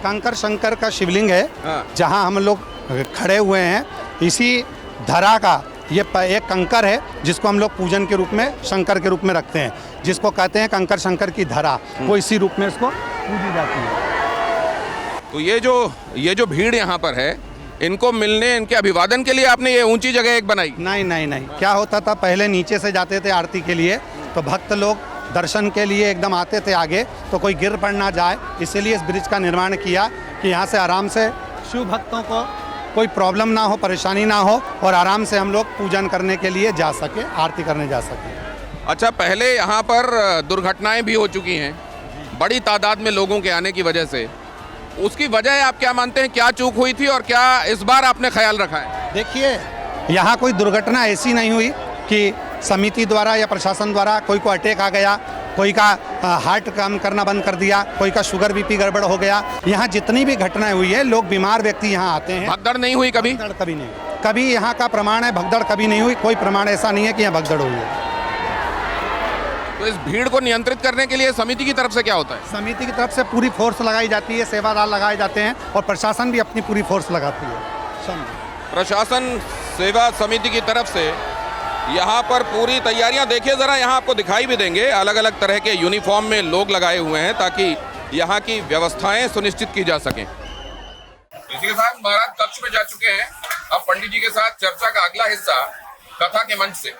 कंकर शंकर का शिवलिंग है, हाँ। जहाँ हम लोग खड़े हुए हैं। इसी धरा का ये एक कंकर है जिसको हम लोग पूजन के रूप में, शंकर के रूप में रखते हैं, जिसको कहते हैं कंकर शंकर की धरा। वो इसी रूप में इसको पूजी जाती है। तो ये जो भीड़ यहाँ पर है, इनको मिलने, इनके अभिवादन के लिए आपने ये ऊंची जगह एक बनाई? नहीं नहीं नहीं, क्या होता था, पहले नीचे से जाते थे आरती के लिए, तो भक्त लोग दर्शन के लिए एकदम आते थे आगे, तो कोई गिर पड़ ना जाए, इसीलिए इस ब्रिज का निर्माण किया कि यहाँ से आराम से शिव भक्तों को कोई प्रॉब्लम ना हो, परेशानी ना हो और आराम से हम लोग पूजन करने के लिए जा सके, आरती करने जा सके। अच्छा, पहले यहाँ पर दुर्घटनाएं भी हो चुकी हैं बड़ी तादाद में लोगों के आने की वजह से। उसकी वजह आप क्या मानते हैं, क्या चूक हुई थी और क्या इस बार आपने ख्याल रखा है? देखिए, यहाँ कोई दुर्घटना ऐसी नहीं हुई कि समिति द्वारा या प्रशासन द्वारा कोई को अटैक आ गया, कोई का हार्ट काम करना बंद कर दिया, कोई का शुगर बीपी गड़बड़ हो गया। यहाँ जितनी भी घटनाएं हुई है, लोग बीमार व्यक्ति यहाँ आते हैं। भगदड़ नहीं हुई कभी? भगदड़ कभी नहीं, कभी यहाँ का प्रमाण है भगदड़ कभी नहीं हुई। कोई प्रमाण ऐसा नहीं है कि यहाँ भगदड़ हुई है। तो इस भीड़ को नियंत्रित करने के लिए समिति की तरफ से क्या होता है? समिति की तरफ से पूरी फोर्स लगाई जाती है, सेवादार लगाए जाते हैं और प्रशासन भी अपनी पूरी फोर्स लगाती है। प्रशासन सेवा समिति की तरफ से यहाँ पर पूरी तैयारियां, देखिए जरा, यहाँ आपको दिखाई भी देंगे, अलग अलग तरह के यूनिफॉर्म में लोग लगाए हुए हैं ताकि यहाँ की व्यवस्थाएं सुनिश्चित की जा सकें। इसी के साथ महाराज कक्ष में जा चुके हैं। अब पंडित जी के साथ चर्चा का अगला हिस्सा कथा के मंच से।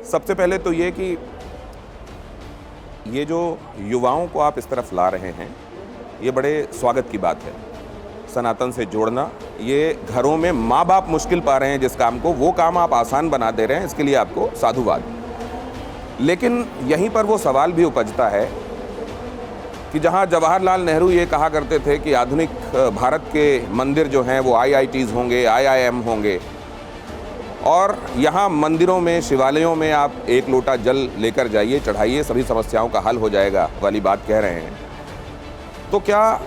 सबसे पहले तो ये कि ये जो युवाओं को आप इस तरफ ला रहे हैं, ये बड़े स्वागत की बात है। सनातन से जोड़ना, ये घरों में माँ बाप मुश्किल पा रहे हैं जिस काम को, वो काम आप आसान बना दे रहे हैं, इसके लिए आपको साधुवाद। लेकिन यहीं पर वो सवाल भी उपजता है कि जहाँ जवाहरलाल नेहरू ये कहा करते थे कि आधुनिक भारत के मंदिर जो हैं वो IITs होंगे, IIM होंगे, और यहाँ मंदिरों में, शिवालयों में आप एक लोटा जल लेकर जाइए, चढ़ाइए, सभी समस्याओं का हल हो जाएगा वाली बात कह रहे हैं। तो क्या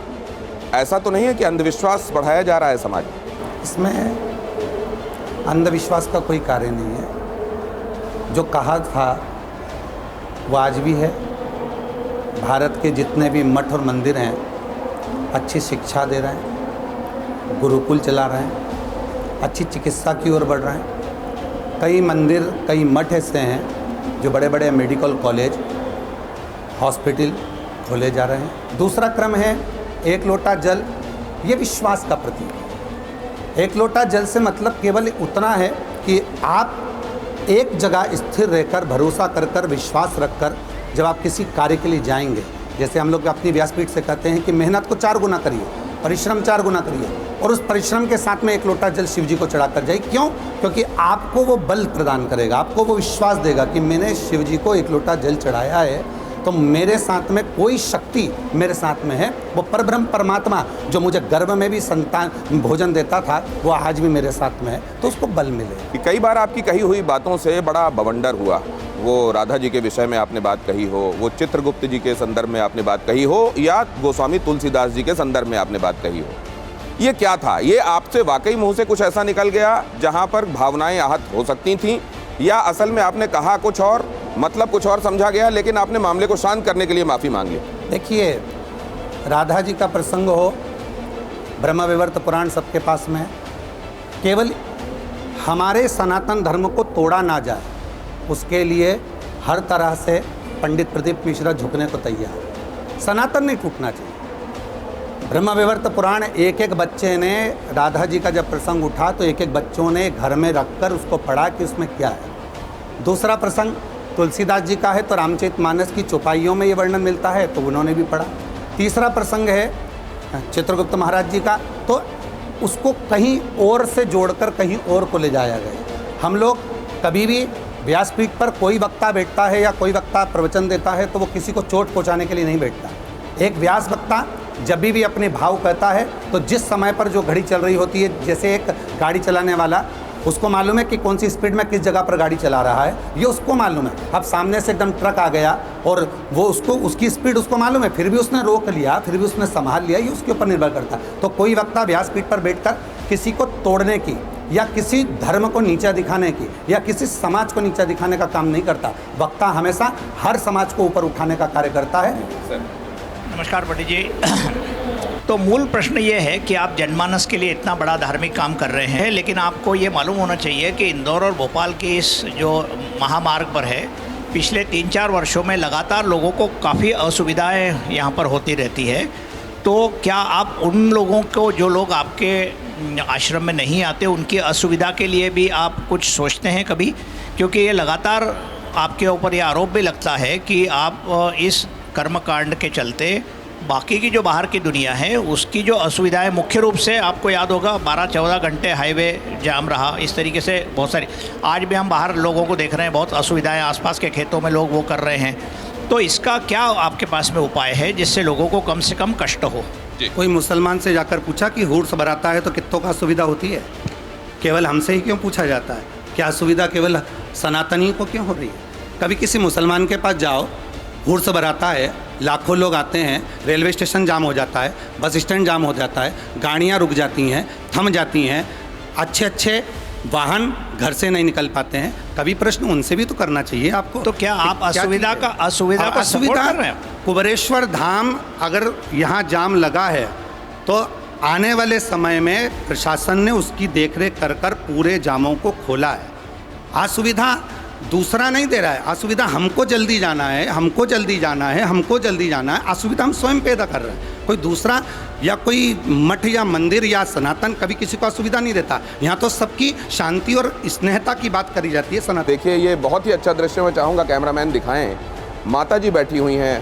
ऐसा तो नहीं है कि अंधविश्वास बढ़ाया जा रहा है समाज में? इसमें अंधविश्वास का कोई कार्य नहीं है। जो कहा था वो आज भी है। भारत के जितने भी मठ और मंदिर हैं अच्छी शिक्षा दे रहे हैं, गुरुकुल चला रहे हैं, अच्छी चिकित्सा की ओर बढ़ रहे हैं। कई मंदिर, कई मठ ऐसे हैं जो बड़े बड़े मेडिकल कॉलेज, हॉस्पिटल खोले जा रहे हैं। दूसरा क्रम है एक लोटा जल, ये विश्वास का प्रतीक है। एक लोटा जल से मतलब केवल उतना है कि आप एक जगह स्थिर रहकर, भरोसा कर कर, विश्वास रखकर जब आप किसी कार्य के लिए जाएंगे जैसे हम लोग अपनी व्यासपीठ से कहते हैं कि मेहनत को 4 गुना करिए, परिश्रम 4 गुना करिए, और उस परिश्रम के साथ में 1 लोटा जल शिव जी को चढ़ाकर जाइए। क्यों? क्योंकि आपको वो बल प्रदान करेगा, आपको वो विश्वास देगा कि मैंने शिव जी को 1 लोटा जल चढ़ाया है तो मेरे साथ में कोई शक्ति मेरे साथ में है। वो परब्रह्म परमात्मा जो मुझे गर्भ में भी संतान भोजन देता था वो आज भी मेरे साथ में है, तो उसको बल मिले। कि कई बार आपकी कही हुई बातों से बड़ा बवंडर हुआ। वो राधा जी के विषय में आपने बात कही हो, वो चित्रगुप्त जी के संदर्भ में आपने बात कही हो, या गोस्वामी तुलसीदास जी के संदर्भ में आपने बात कही हो। ये क्या था? ये आपसे वाकई मुंह से कुछ ऐसा निकल गया जहां पर भावनाएं आहत हो सकती थीं, या असल में आपने कहा कुछ और, मतलब कुछ और समझा गया, लेकिन आपने मामले को शांत करने के लिए माफ़ी मांग ली? देखिए, राधा जी का प्रसंग हो, ब्रह्मविवर्त पुराण सबके पास में है, केवल हमारे सनातन धर्म को तोड़ा ना जाए उसके लिए हर तरह से पंडित प्रदीप मिश्रा झुकने को तैयार। सनातन नहीं टूटना चाहिए। ब्रह्मविवर्त पुराण एक बच्चे ने, राधा जी का जब प्रसंग उठा तो एक बच्चों ने घर में रखकर उसको पढ़ा कि उसमें क्या है। दूसरा प्रसंग तुलसीदास जी का है तो रामचरितमानस की चौपाइयों में ये वर्णन मिलता है तो उन्होंने भी पढ़ा। तीसरा प्रसंग है चित्रगुप्त महाराज जी का, तो उसको कहीं और से जोड़कर कहीं और को ले जाया गया। हम लोग कभी भी व्यासपीठ पर कोई वक्ता बैठता है या कोई वक्ता प्रवचन देता है तो वो किसी को चोट पहुंचाने के लिए नहीं बैठता। एक व्यास वक्ता जब भी अपने भाव कहता है तो जिस समय पर जो घड़ी चल रही होती है, जैसे एक गाड़ी चलाने वाला उसको मालूम है कि कौन सी स्पीड में किस जगह पर गाड़ी चला रहा है, ये उसको मालूम है। अब सामने से एकदम ट्रक आ गया और वो उसकी स्पीड उसको मालूम है, फिर भी उसने रोक लिया, फिर भी उसने संभाल लिया, ये उसके ऊपर निर्भर करता है। तो कोई वक्ता व्यासपीठ पर बैठकर किसी को तोड़ने की या किसी धर्म को नीचा दिखाने की या किसी समाज को नीचा दिखाने का काम नहीं करता। वक्ता हमेशा हर समाज को ऊपर उठाने का कार्य करता है। नमस्कार पंडित जी। तो मूल प्रश्न ये है कि आप जनमानस के लिए इतना बड़ा धार्मिक काम कर रहे हैं, लेकिन आपको ये मालूम होना चाहिए कि इंदौर और भोपाल के इस जो महामार्ग पर है, पिछले 3-4 वर्षों में लगातार लोगों को काफ़ी असुविधाएं यहाँ पर होती रहती है। तो क्या आप उन लोगों को, जो लोग आपके आश्रम में नहीं आते, उनकी असुविधा के लिए भी आप कुछ सोचते हैं कभी? क्योंकि ये लगातार आपके ऊपर ये आरोप भी लगता है कि आप इस कर्मकांड के चलते बाकी की जो बाहर की दुनिया है उसकी जो असुविधाएं, मुख्य रूप से आपको याद होगा 12-14 घंटे हाईवे जाम रहा, इस तरीके से बहुत सारी, आज भी हम बाहर लोगों को देख रहे हैं, बहुत असुविधाएं, आसपास के खेतों में लोग वो कर रहे हैं। तो इसका क्या आपके पास में उपाय है जिससे लोगों को कम से कम कष्ट हो? कोई मुसलमान से जाकर पूछा कि हुर्स बराता है तो कितनों का असुविधा होती है? केवल हमसे ही क्यों पूछा जाता है? क्या असुविधा केवल सनातनी को क्यों हो रही है? कभी किसी मुसलमान के पास जाओ, हुर्स बराता है, लाखों लोग आते हैं, रेलवे स्टेशन जाम हो जाता है, बस स्टैंड जाम हो जाता है, गाड़ियाँ रुक जाती हैं, थम जाती हैं, अच्छे वाहन घर से नहीं निकल पाते हैं। कभी प्रश्न उनसे भी तो करना चाहिए आपको। तो क्या आप असुविधा का सपोर्ट कर रहे हैं? कुबेरेश्वर धाम अगर यहाँ जाम लगा है तो आने वाले समय में प्रशासन ने उसकी देखरेख कर पूरे जामों को खोला है। असुविधा दूसरा नहीं दे रहा है, असुविधा हमको जल्दी जाना है, हमको जल्दी जाना है, हमको जल्दी जाना है। असुविधा हम स्वयं पैदा कर रहे हैं। कोई दूसरा या कोई मठ या मंदिर या सनातन कभी किसी को असुविधा नहीं देता। यहाँ तो सबकी शांति और स्नेहता की बात करी जाती है सनातन। देखिए, ये बहुत ही अच्छा दृश्य मैं चाहूँगा कैमरामैन दिखाएं। माता जी बैठी हुई हैं,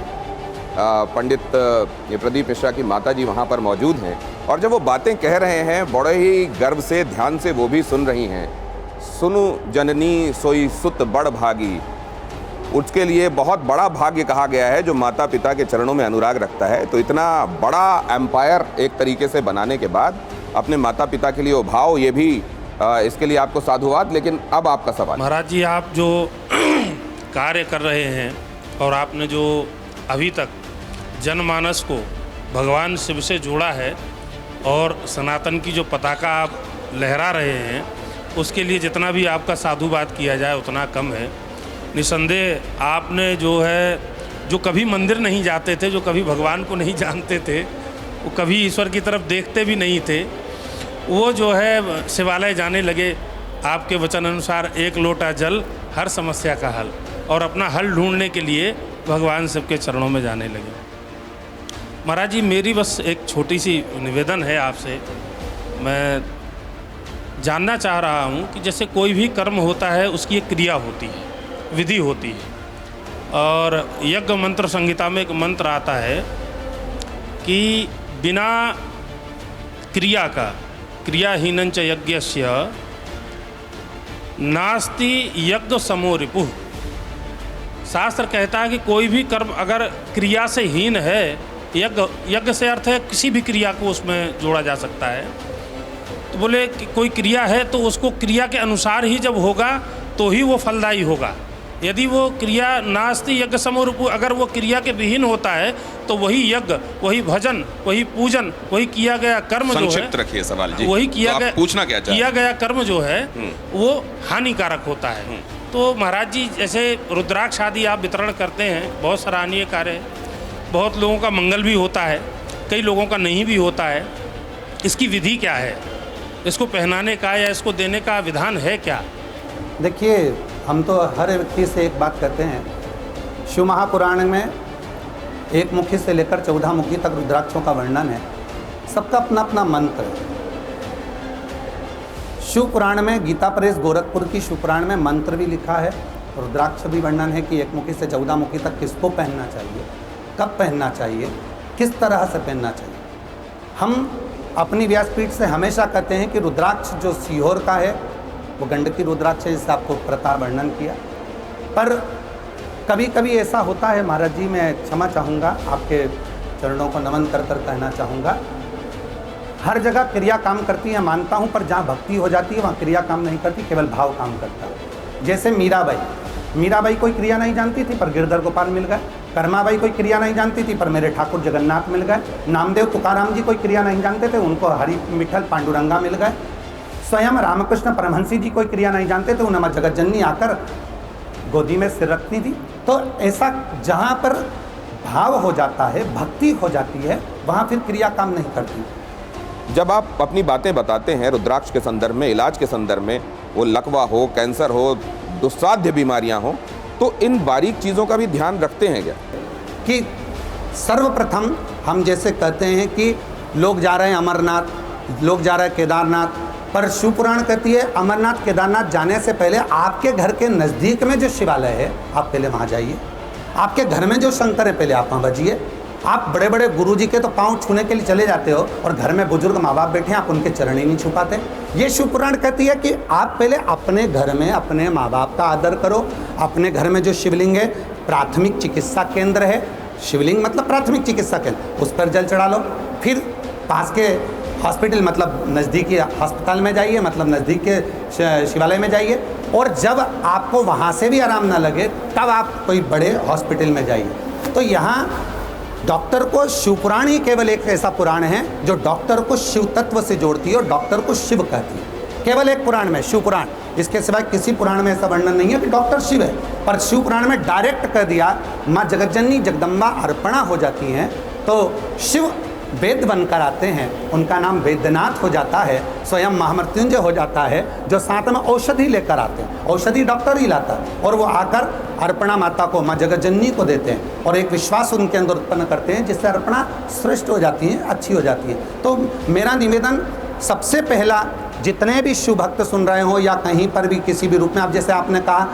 पंडित प्रदीप मिश्रा की माता जी वहाँ पर मौजूद हैं, और जब वो बातें कह रहे हैं बड़े ही गर्व से, ध्यान से वो भी सुन रही हैं। सुनु जननी सोई सुत बड़ भागी, उसके लिए बहुत बड़ा भाग्य कहा गया है जो माता पिता के चरणों में अनुराग रखता है। तो इतना बड़ा एम्पायर एक तरीके से बनाने के बाद अपने माता पिता के लिए वो भाव, ये भी इसके लिए आपको साधुवाद। लेकिन अब आपका सवाल। महाराज जी, आप जो कार्य कर रहे हैं और आपने जो अभी तक जनमानस को भगवान शिव से जोड़ा है और सनातन की जो पताका आप लहरा रहे हैं, उसके लिए जितना भी आपका साधुवाद किया जाए उतना कम है। निसंदेह आपने जो कभी मंदिर नहीं जाते थे, जो कभी भगवान को नहीं जानते थे, वो कभी ईश्वर की तरफ देखते भी नहीं थे, वो जो है शिवालय जाने लगे। आपके वचन अनुसार 1 लोटा जल हर समस्या का हल, और अपना हल ढूंढने के लिए भगवान शिव के चरणों में जाने लगे। महाराज जी, मेरी बस एक छोटी सी निवेदन है आपसे। मैं जानना चाह रहा हूँ कि जैसे कोई भी कर्म होता है उसकी एक क्रिया होती है, विधि होती है, और यज्ञ मंत्र संहिता में एक मंत्र आता है कि बिना क्रिया का क्रियाहीनं च यज्ञस्य नास्ति यज्ञ समो रिपुः। शास्त्र कहता है कि कोई भी कर्म अगर क्रिया से हीन है, यज्ञ से अर्थ है किसी भी क्रिया को उसमें जोड़ा जा सकता है, तो बोले कि कोई क्रिया है तो उसको क्रिया के अनुसार ही जब होगा तो ही वो फलदायी होगा। यदि वो क्रिया नास्ति यज्ञ समोरूपु, अगर वो क्रिया के विहीन होता है तो वही यज्ञ, वही भजन, वही पूजन, वही किया गया कर्म जो है, संक्षिप्त रखिए सवाल जी, वही किया तो गया, आप पूछना क्या चाहते हैं? किया गया कर्म जो है वो हानिकारक होता है। तो महाराज जी जैसे रुद्राक्ष आदि आप वितरण करते हैं, बहुत सराहनीय कार्य है, बहुत लोगों का मंगल भी होता है, कई लोगों का नहीं भी होता है। इसकी विधि क्या है, इसको पहनाने का या इसको देने का विधान है क्या? देखिए, हम तो हर व्यक्ति से एक बात कहते हैं, शिव महापुराण में 1 मुखी से लेकर 14 मुखी तक रुद्राक्षों का वर्णन है। सबका अपना अपना मंत्र है। शिव पुराण में, गीता प्रेस गोरखपुर की शिव पुराण में मंत्र भी लिखा है, रुद्राक्ष भी वर्णन है कि 1 मुखी से 14 मुखी तक किसको पहनना चाहिए, कब पहनना चाहिए, किस तरह से पहनना चाहिए। हम अपनी व्यासपीठ से हमेशा कहते हैं कि रुद्राक्ष जो सीहोर का है वो गंडकी रुद्राक्ष है, जिससे आपको प्रकार वर्णन किया। पर कभी कभी ऐसा होता है महाराज जी, मैं क्षमा चाहूँगा, आपके चरणों को नमन कर कर कहना चाहूँगा, हर जगह क्रिया काम करती है मानता हूँ, पर जहाँ भक्ति हो जाती है वहाँ क्रिया काम नहीं करती, केवल भाव काम करता है। जैसे मीराबाई कोई क्रिया नहीं जानती थी पर गिरधर गोपाल मिल गए, कर्माबाई कोई क्रिया नहीं जानती थी पर मेरे ठाकुर जगन्नाथ मिल गए, नामदेव तुकाराम जी कोई क्रिया नहीं जानते थे, उनको हरि मिठल पांडुरंगा मिल गए, स्वयं रामकृष्ण परमहंसी जी कोई क्रिया नहीं जानते थे, उन्हें जगत जननी आकर गोदी में सिर रखती थी। तो ऐसा जहाँ पर भाव हो जाता है, भक्ति हो जाती है, वहाँ फिर क्रिया काम नहीं करती। जब आप अपनी बातें बताते हैं रुद्राक्ष के संदर्भ में, इलाज के संदर्भ में, वो लकवा हो, कैंसर हो, दुस्साध्य बीमारियां हो, तो इन बारीक चीज़ों का भी ध्यान रखते हैं क्या? कि सर्वप्रथम हम जैसे कहते हैं कि लोग जा रहे हैं अमरनाथ, लोग जा रहे हैं केदारनाथ, पर शिव पुराण कहती है अमरनाथ केदारनाथ जाने से पहले आपके घर के नज़दीक में जो शिवालय है आप पहले वहाँ जाइए। आपके घर में जो शंकर है पहले आप वहाँ बजिए। आप बड़े बड़े गुरुजी के तो पाँव छूने के लिए चले जाते हो और घर में बुजुर्ग माँ बाप बैठे हैं, आप उनके चरण ही नहीं छू पाते। ये शिव पुराण कहती है कि आप पहले अपने घर में अपने माँ बाप का आदर करो। अपने घर में जो शिवलिंग है, प्राथमिक चिकित्सा केंद्र है, शिवलिंग मतलब प्राथमिक चिकित्सा केंद्र, उस पर जल चढ़ा लो। फिर पास के हॉस्पिटल मतलब नज़दीकी अस्पताल में जाइए, मतलब नज़दीक के शिवालय में जाइए। और जब आपको वहाँ से भी आराम ना लगे तब आप कोई बड़े हॉस्पिटल में जाइए। तो यहाँ डॉक्टर को शिव पुराण ही केवल एक ऐसा पुराण है जो डॉक्टर को शिव तत्व से जोड़ती है और डॉक्टर को शिव कहती है। केवल एक पुराण में, शिव पुराण, इसके सिवाय किसी पुराण में ऐसा वर्णन नहीं है कि डॉक्टर शिव है। पर शिव पुराण में डायरेक्ट कह दिया माँ जगतजननी जगदम्बा अर्पणा हो जाती हैं तो शिव वेद बनकर आते हैं, उनका नाम वेद्यनाथ हो जाता है, स्वयं महामृत्युंजय हो जाता है, जो साथ में औषधि लेकर आते हैं। औषधि डॉक्टर ही लाता है और वो आकर अर्पणा माता को, माँ जगतजननी को देते हैं और एक विश्वास उनके अंदर उत्पन्न करते हैं जिससे अर्पणा श्रेष्ठ हो जाती है, अच्छी हो जाती है। तो मेरा निवेदन सबसे पहला, जितने भी शिव भक्त सुन रहे हो या कहीं पर भी किसी भी रूप में, आप जैसे आपने कहा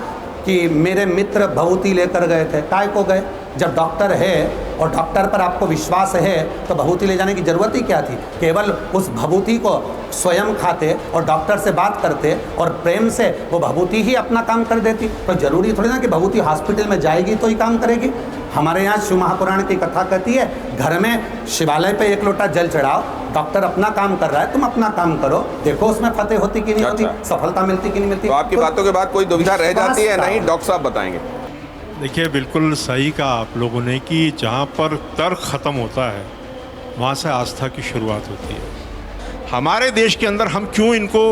कि मेरे मित्र भभूति लेकर गए थे, काय को गए? जब डॉक्टर है और डॉक्टर पर आपको विश्वास है तो भभूति ले जाने की ज़रूरत ही क्या थी? केवल उस भभूति को स्वयं खाते और डॉक्टर से बात करते और प्रेम से वो भभूति ही अपना काम कर देती। तो ज़रूरी थोड़ी ना कि भभूति हॉस्पिटल में जाएगी तो ही काम करेगी। हमारे यहाँ शिव महापुराण की कथा कहती है घर में शिवालय पे 1 लोटा जल चढ़ाओ, डॉक्टर अपना काम कर रहा है, तुम अपना काम करो, देखो उसमें फतेह होती कि नहीं होती, सफलता मिलती कि नहीं मिलती। तो आपकी बातों के बाद कोई दुविधा रह जाती है नहीं? डॉक्टर साहब बताएंगे। देखिए, बिल्कुल सही कहा आप लोगों ने कि जहाँ पर तर्क ख़त्म होता है वहाँ से आस्था की शुरुआत होती है। हमारे देश के अंदर हम क्यों इनको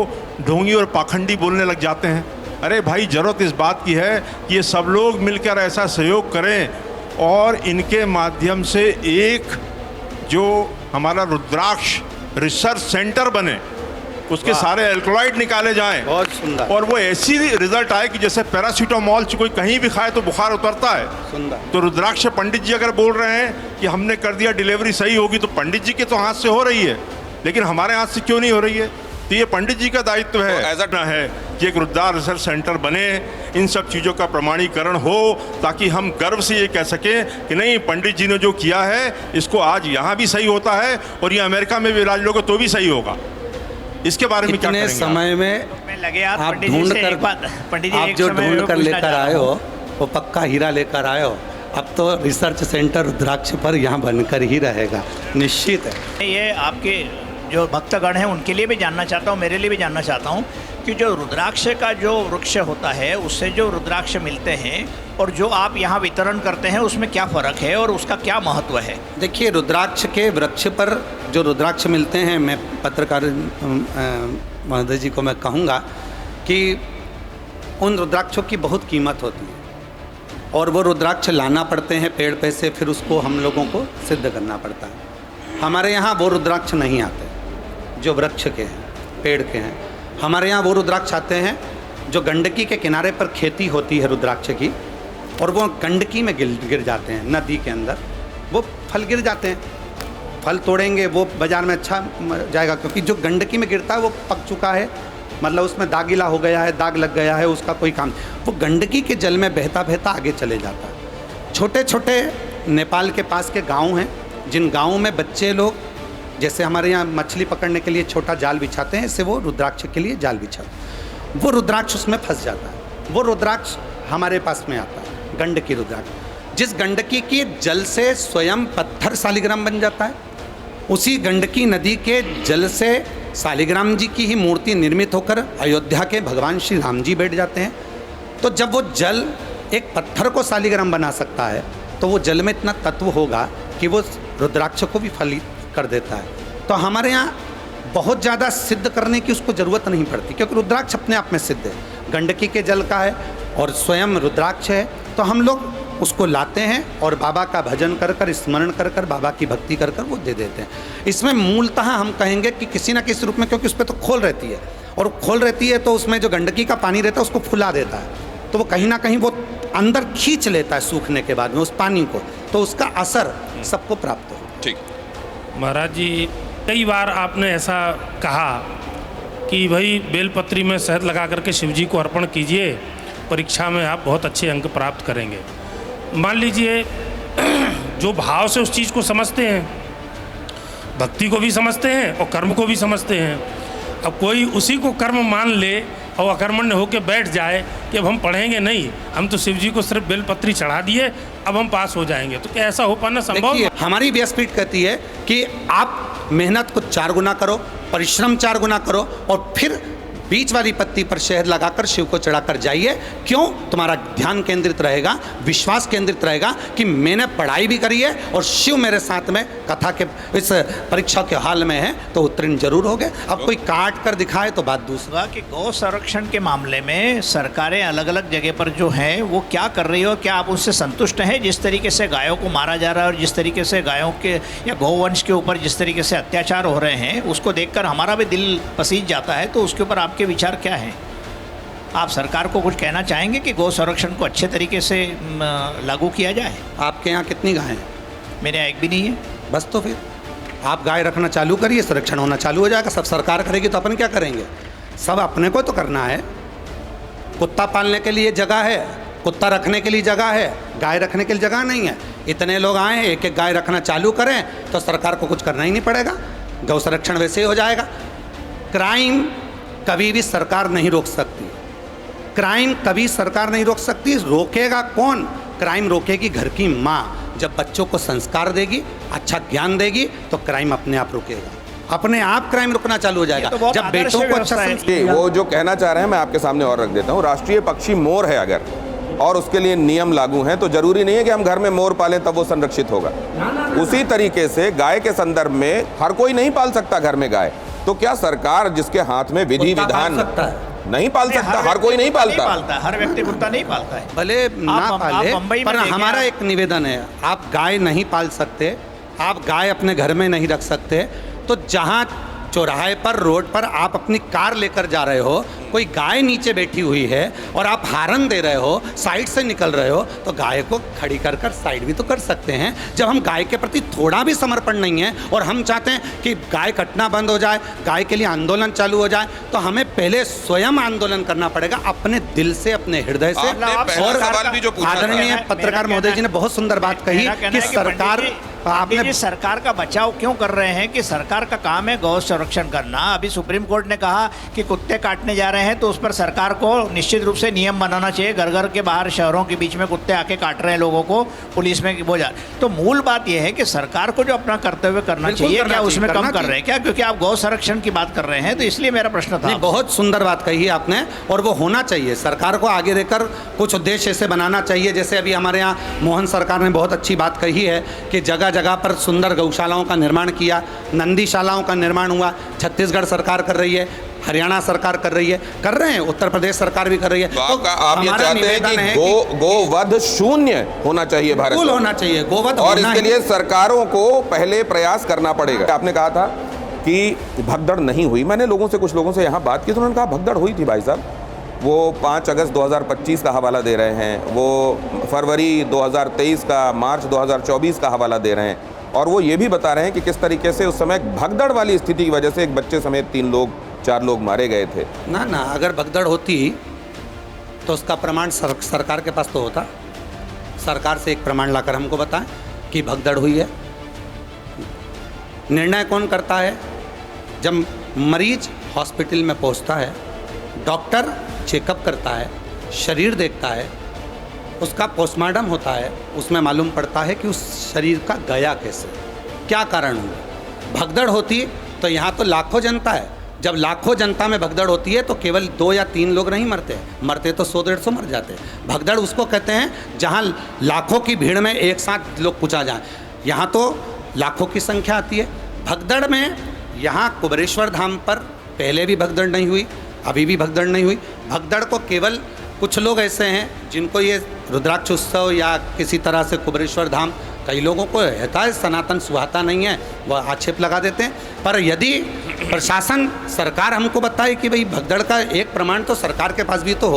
ढोंगी और पाखंडी बोलने लग जाते हैं? अरे भाई, ज़रूरत इस बात की है कि ये सब लोग मिलकर ऐसा सहयोग करें और इनके माध्यम से एक जो हमारा रुद्राक्ष रिसर्च सेंटर बने, उसके सारे एल्कलॉइड निकाले जाएं। बहुत सुंदर। और वो ऐसी रिजल्ट आए कि जैसे पैरासीटामोल कोई कहीं भी खाए तो बुखार उतरता है। सुंदर। तो रुद्राक्ष पंडित जी अगर बोल रहे हैं कि हमने कर दिया, डिलीवरी सही होगी, तो पंडित जी के तो हाथ से हो रही है, लेकिन हमारे हाथ से क्यों नहीं हो रही है? तो ये पंडित जी का दायित्व है, तो ऐसा है कि एक रुद्रा रिसर्च सेंटर बने, इन सब चीज़ों का प्रमाणीकरण हो, ताकि हम गर्व से ये कह सकें कि नहीं, पंडित जी ने जो किया है इसको आज यहाँ भी सही होता है और ये अमेरिका में भी इलाज लोगे तो भी सही होगा। इसके बारे में क्या इतने करेंगे समय में मैं लगे यार आप पंडित जी ढूंढ से कर, एक बात, पंडित जी आप एक जो समय ढूंढ में कर पूछना लेकर चाह आए रहा हो हूं। वो पक्का हीरा लेकर आए हो। अब तो रिसर्च सेंटर रुद्राक्ष पर यहाँ बनकर ही रहेगा, निश्चित है। ये आपके जो भक्तगण हैं उनके लिए भी जानना चाहता हूँ, मेरे लिए भी जानना चाहता हूँ कि जो रुद्राक्ष का जो वृक्ष होता है उससे जो रुद्राक्ष मिलते हैं और जो आप यहाँ वितरण करते हैं उसमें क्या फ़र्क है और उसका क्या महत्व है? देखिए, रुद्राक्ष के वृक्ष पर जो रुद्राक्ष मिलते हैं, मैं पत्रकार महोदय जी को मैं कहूँगा कि उन रुद्राक्षों की बहुत कीमत होती है और वो रुद्राक्ष लाना पड़ते हैं पेड़ पे से, फिर उसको हम लोगों को सिद्ध करना पड़ता है। हमारे यहाँ वो रुद्राक्ष नहीं आते जो वृक्ष के हैं, पेड़ के हैं। हमारे यहाँ वो रुद्राक्ष आते हैं जो गंडकी के किनारे पर खेती होती है रुद्राक्ष की, और वो गंडकी में गिर जाते हैं, नदी के अंदर वो फल गिर जाते हैं। फल तोड़ेंगे वो बाज़ार में अच्छा जाएगा, क्योंकि जो गंडकी में गिरता है वो पक चुका है, मतलब उसमें दागीला हो गया है, दाग लग गया है, उसका कोई काम। वो गंडकी के जल में बहता बहता आगे चले जाता है। छोटे छोटे नेपाल के पास के गांव हैं, जिन गांवों में बच्चे लोग, जैसे हमारे यहाँ मछली पकड़ने के लिए छोटा जाल बिछाते हैं, इससे वो रुद्राक्ष के लिए जाल बिछाते हैं। वो रुद्राक्ष उसमें फंस जाता है। वो रुद्राक्ष हमारे पास में आता है, गंडकी रुद्राक्ष। जिस गंडकी के जल से स्वयं पत्थर शालिग्राम बन जाता है, उसी गंडकी नदी के जल से शालिग्राम जी की ही मूर्ति निर्मित होकर अयोध्या के भगवान श्री राम जी बैठ जाते हैं। तो जब वो जल एक पत्थर को शालिग्राम बना सकता है, तो वो जल में इतना तत्व होगा कि वो रुद्राक्ष को भी फलित कर देता है। तो हमारे यहाँ बहुत ज़्यादा सिद्ध करने की उसको ज़रूरत नहीं पड़ती, क्योंकि रुद्राक्ष अपने आप में सिद्ध है, गंडकी के जल का है और स्वयं रुद्राक्ष है। तो हम लोग उसको लाते हैं और बाबा का भजन कर कर, स्मरण कर कर, बाबा की भक्ति कर कर वो दे देते हैं। इसमें मूलतः हम कहेंगे कि किसी न किसी रूप में, क्योंकि उस पर तो खोल रहती है, और खोल रहती है तो उसमें जो गंडकी का पानी रहता है उसको फुला देता है, तो वो कहीं ना कहीं वो अंदर खींच लेता है सूखने के बाद में उस पानी को, तो उसका असर सबको प्राप्त हो। ठीक। महाराज जी, कई बार आपने ऐसा कहा कि भाई बेलपत्री में शहद लगा करके शिव जी को अर्पण कीजिए, परीक्षा में आप बहुत अच्छे अंक प्राप्त करेंगे। मान लीजिए जो भाव से उस चीज़ को समझते हैं, भक्ति को भी समझते हैं और कर्म को भी समझते हैं, अब कोई उसी को कर्म मान ले और अकर्मण्य होकर बैठ जाए कि अब हम पढ़ेंगे नहीं, हम तो शिव जी को सिर्फ बेलपत्री चढ़ा दिए, अब हम पास हो जाएंगे, तो क्या ऐसा हो पाना संभव? देखिए, हमारी व्यासपीठ कहती है कि आप मेहनत को 4 गुना करो, परिश्रम 4 गुना करो, और फिर बीच वाली पत्ती पर शहद लगाकर शिव को चढ़ाकर जाइए। क्यों? तुम्हारा ध्यान केंद्रित रहेगा, विश्वास केंद्रित रहेगा कि मैंने पढ़ाई भी करी है और शिव मेरे साथ में कथा के इस परीक्षा के हाल में है, तो उत्तीर्ण जरूर हो गए। अब कोई काट कर दिखाए तो बात दूसरा। कि गौ संरक्षण के मामले में सरकारें अलग अलग जगह पर जो हैं वो क्या कर रही हो, क्या आप उससे संतुष्ट हैं? जिस तरीके से गायों को मारा जा रहा है और जिस तरीके से गायों के या गौवंश के ऊपर जिस तरीके से अत्याचार हो रहे हैं, उसको देखकर हमारा भी दिल पसीज जाता है। तो उसके ऊपर आपके विचार क्या हैं? आप सरकार को कुछ कहना चाहेंगे कि गौ संरक्षण को अच्छे तरीके से लागू किया जाए? आपके यहाँ कितनी गायें हैं? मेरे यहाँ एक भी नहीं है। बस तो फिर आप गाय रखना चालू करिए, संरक्षण होना चालू हो जाएगा। सब सरकार करेगी तो अपन क्या करेंगे? सब अपने को तो करना है। कुत्ता पालने के लिए जगह है, कुत्ता रखने के लिए जगह है, गाय रखने के लिए जगह नहीं है। इतने लोग आए हैं, एक एक गाय रखना चालू करें तो सरकार को कुछ करना ही नहीं पड़ेगा, गौ संरक्षण वैसे ही हो जाएगा। क्राइम कभी भी सरकार नहीं रोक सकती, क्राइम कभी सरकार नहीं रोक सकती। रोकेगा कौन? क्राइम रोकेगी घर की माँ। जब बच्चों को संस्कार देगी, अच्छा ज्ञान देगी, तो क्राइम अपने आप रुकेगा, अपने आप क्राइम रुकना चालू हो जाएगा। तो जब बेटों को अच्छा वो जो कहना चाह रहे हैं मैं आपके सामने और रख देता हूँ। राष्ट्रीय पक्षी मोर है अगर, और उसके लिए नियम लागू हैं, तो जरूरी नहीं है कि हम घर में मोर पालें तब वो संरक्षित होगा। उसी तरीके से गाय के संदर्भ में हर कोई नहीं पाल सकता घर में गाय, तो क्या सरकार जिसके हाथ में विधि विधान नहीं पाल सकता? हर कोई नहीं पालता, हर व्यक्ति कुत्ता नहीं पालता है। भले ना पाले, पर हमारा एक निवेदन है, आप गाय नहीं पाल सकते, आप गाय अपने घर में नहीं रख सकते, तो जहाँ चौराहे पर, रोड पर आप अपनी कार लेकर जा रहे हो, कोई गाय नीचे बैठी हुई है और आप हारन दे रहे हो, साइड से निकल रहे हो, तो गाय को खड़ी कर कर साइड भी तो कर सकते हैं। जब हम गाय के प्रति थोड़ा भी समर्पण नहीं है और हम चाहते हैं कि गाय कटना बंद हो जाए, गाय के लिए आंदोलन चालू हो जाए, तो हमें पहले स्वयं आंदोलन करना पड़ेगा अपने दिल से, अपने हृदय से। आपने पहला और सवाल भी जो पूछा था। आदरणीय पत्रकार महोदय जी ने बहुत सुंदर बात कही कि सरकार, आपने सरकार का बचाव क्यों कर रहे हैं कि सरकार का काम है गौ संरक्षण करना। अभी सुप्रीम कोर्ट ने कहा कि कुत्ते काटने जा रहे हैं तो उस पर सरकार को निश्चित रूप से नियम बनाना चाहिए। घर घर के बाहर शहरों के बीच में कुत्ते आके काट रहे हैं लोगों को, पुलिस में वो जा। तो मूल बात यह है कि सरकार को जो अपना कर्तव्य करना चाहिए, क्या उसमें कम कर रहे हैं क्या? क्योंकि आप गौ संरक्षण की बात कर रहे हैं, तो इसलिए मेरा प्रश्न था। बहुत सुंदर बात कही है आपने, और वो होना चाहिए। सरकार को आगे रहकर कुछ उद्देश्य ऐसे बनाना चाहिए, जैसे अभी हमारे यहाँ मोहन सरकार ने बहुत अच्छी बात कही है कि जगह जगह पर सुंदर गौशालाओं का निर्माण किया, नंदीशालाओं का निर्माण हुआ। छत्तीसगढ़ सरकार कर रही है, हरियाणा सरकार कर रही है, कर रहे हैं, उत्तर प्रदेश सरकार भी कर रही है। तो आप ये चाहते हैं कि गोवध शून्य होना चाहिए भारत में, होना चाहिए गोवध, और इसके लिए सरकारों को पहले प्रयास करना पड़ेगा। आपने कहा था कि भगदड़ नहीं हुई। मैंने कुछ लोगों से यहाँ बात की तो उन्होंने कहा भगदड़ हुई थी भाई साहब। वो 5 अगस्त 2025 का हवाला दे रहे हैं, वो फरवरी 2023 का, मार्च 2024 का हवाला दे रहे हैं, और वो ये भी बता रहे हैं कि किस तरीके से उस समय भगदड़ वाली स्थिति की वजह से एक बच्चे समेत 4 लोग मारे गए थे। ना अगर भगदड़ होती तो उसका प्रमाण सरकार के पास तो होता। सरकार से एक प्रमाण लाकर हमको बताएं कि भगदड़ हुई है। निर्णय कौन करता है? जब मरीज हॉस्पिटल में पहुंचता है, डॉक्टर चेकअप करता है, शरीर देखता है, उसका पोस्टमार्टम होता है, उसमें मालूम पड़ता है कि उस शरीर का गया कैसे, क्या कारण हुआ। भगदड़ होती तो यहाँ तो लाखों जनता है। जब लाखों जनता में भगदड़ होती है तो केवल 2 या 3 लोग नहीं मरते तो 100-150 मर जाते। भगदड़ उसको कहते हैं जहाँ लाखों की भीड़ में एक साथ लोग कुचा जाए। यहाँ तो लाखों की संख्या आती है। भगदड़ में यहाँ कुबेरेश्वर धाम पर पहले भी भगदड़ नहीं हुई, अभी भी भगदड़ नहीं हुई। भगदड़ को केवल कुछ लोग ऐसे हैं जिनको ये रुद्राक्ष उत्सव या किसी तरह से कुबेरेश्वर धाम, कई लोगों को रहता है सनातन सुहाता नहीं है, वह आक्षेप लगा देते हैं। पर यदि प्रशासन, सरकार हमको बताए कि भाई भगदड़ का एक प्रमाण तो सरकार के पास भी तो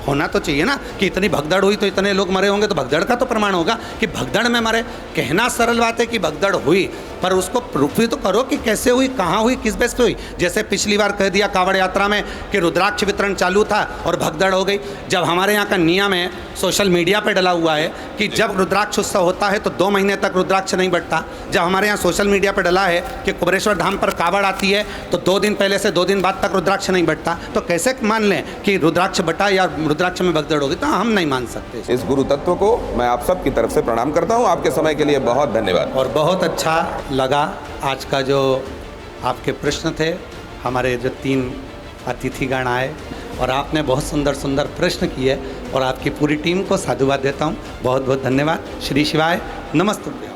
होना तो चाहिए ना, कि इतनी भगदड़ हुई तो इतने लोग मरे होंगे, तो भगदड़ का तो प्रमाण होगा कि भगदड़ में मरे। कहना सरल बात है कि भगदड़ हुई, पर उसको प्रूफ भी तो करो कि कैसे हुई, कहाँ हुई, किस बेस पे हुई। जैसे पिछली बार कह दिया कांवड़ यात्रा में कि रुद्राक्ष वितरण चालू था और भगदड़ हो गई। जब हमारे यहाँ का नियम है, सोशल मीडिया पे डला हुआ है कि जब रुद्राक्ष उत्सव होता है तो 2 महीने तक रुद्राक्ष नहीं बढ़ता। जब हमारे यहाँ सोशल मीडिया पे डला है कि कुबेरेश्वर धाम पर कांवड़ आती है तो 2 दिन पहले से 2 दिन बाद तक रुद्राक्ष नहीं बढ़ता, तो कैसे मान लें कि रुद्राक्ष बटा या रुद्राक्ष में भगदड़ होगी? तो हम नहीं मान सकते। इस गुरु तत्व को मैं आप सब की तरफ से प्रणाम करता हूँ। आपके समय के लिए बहुत धन्यवाद। और बहुत अच्छा लगा आज का जो आपके प्रश्न थे, हमारे जो 3 अतिथिगण आए और आपने बहुत सुंदर सुंदर प्रश्न किए, और आपकी पूरी टीम को साधुवाद देता हूँ। बहुत बहुत धन्यवाद। श्री शिवाय, नमस्ते।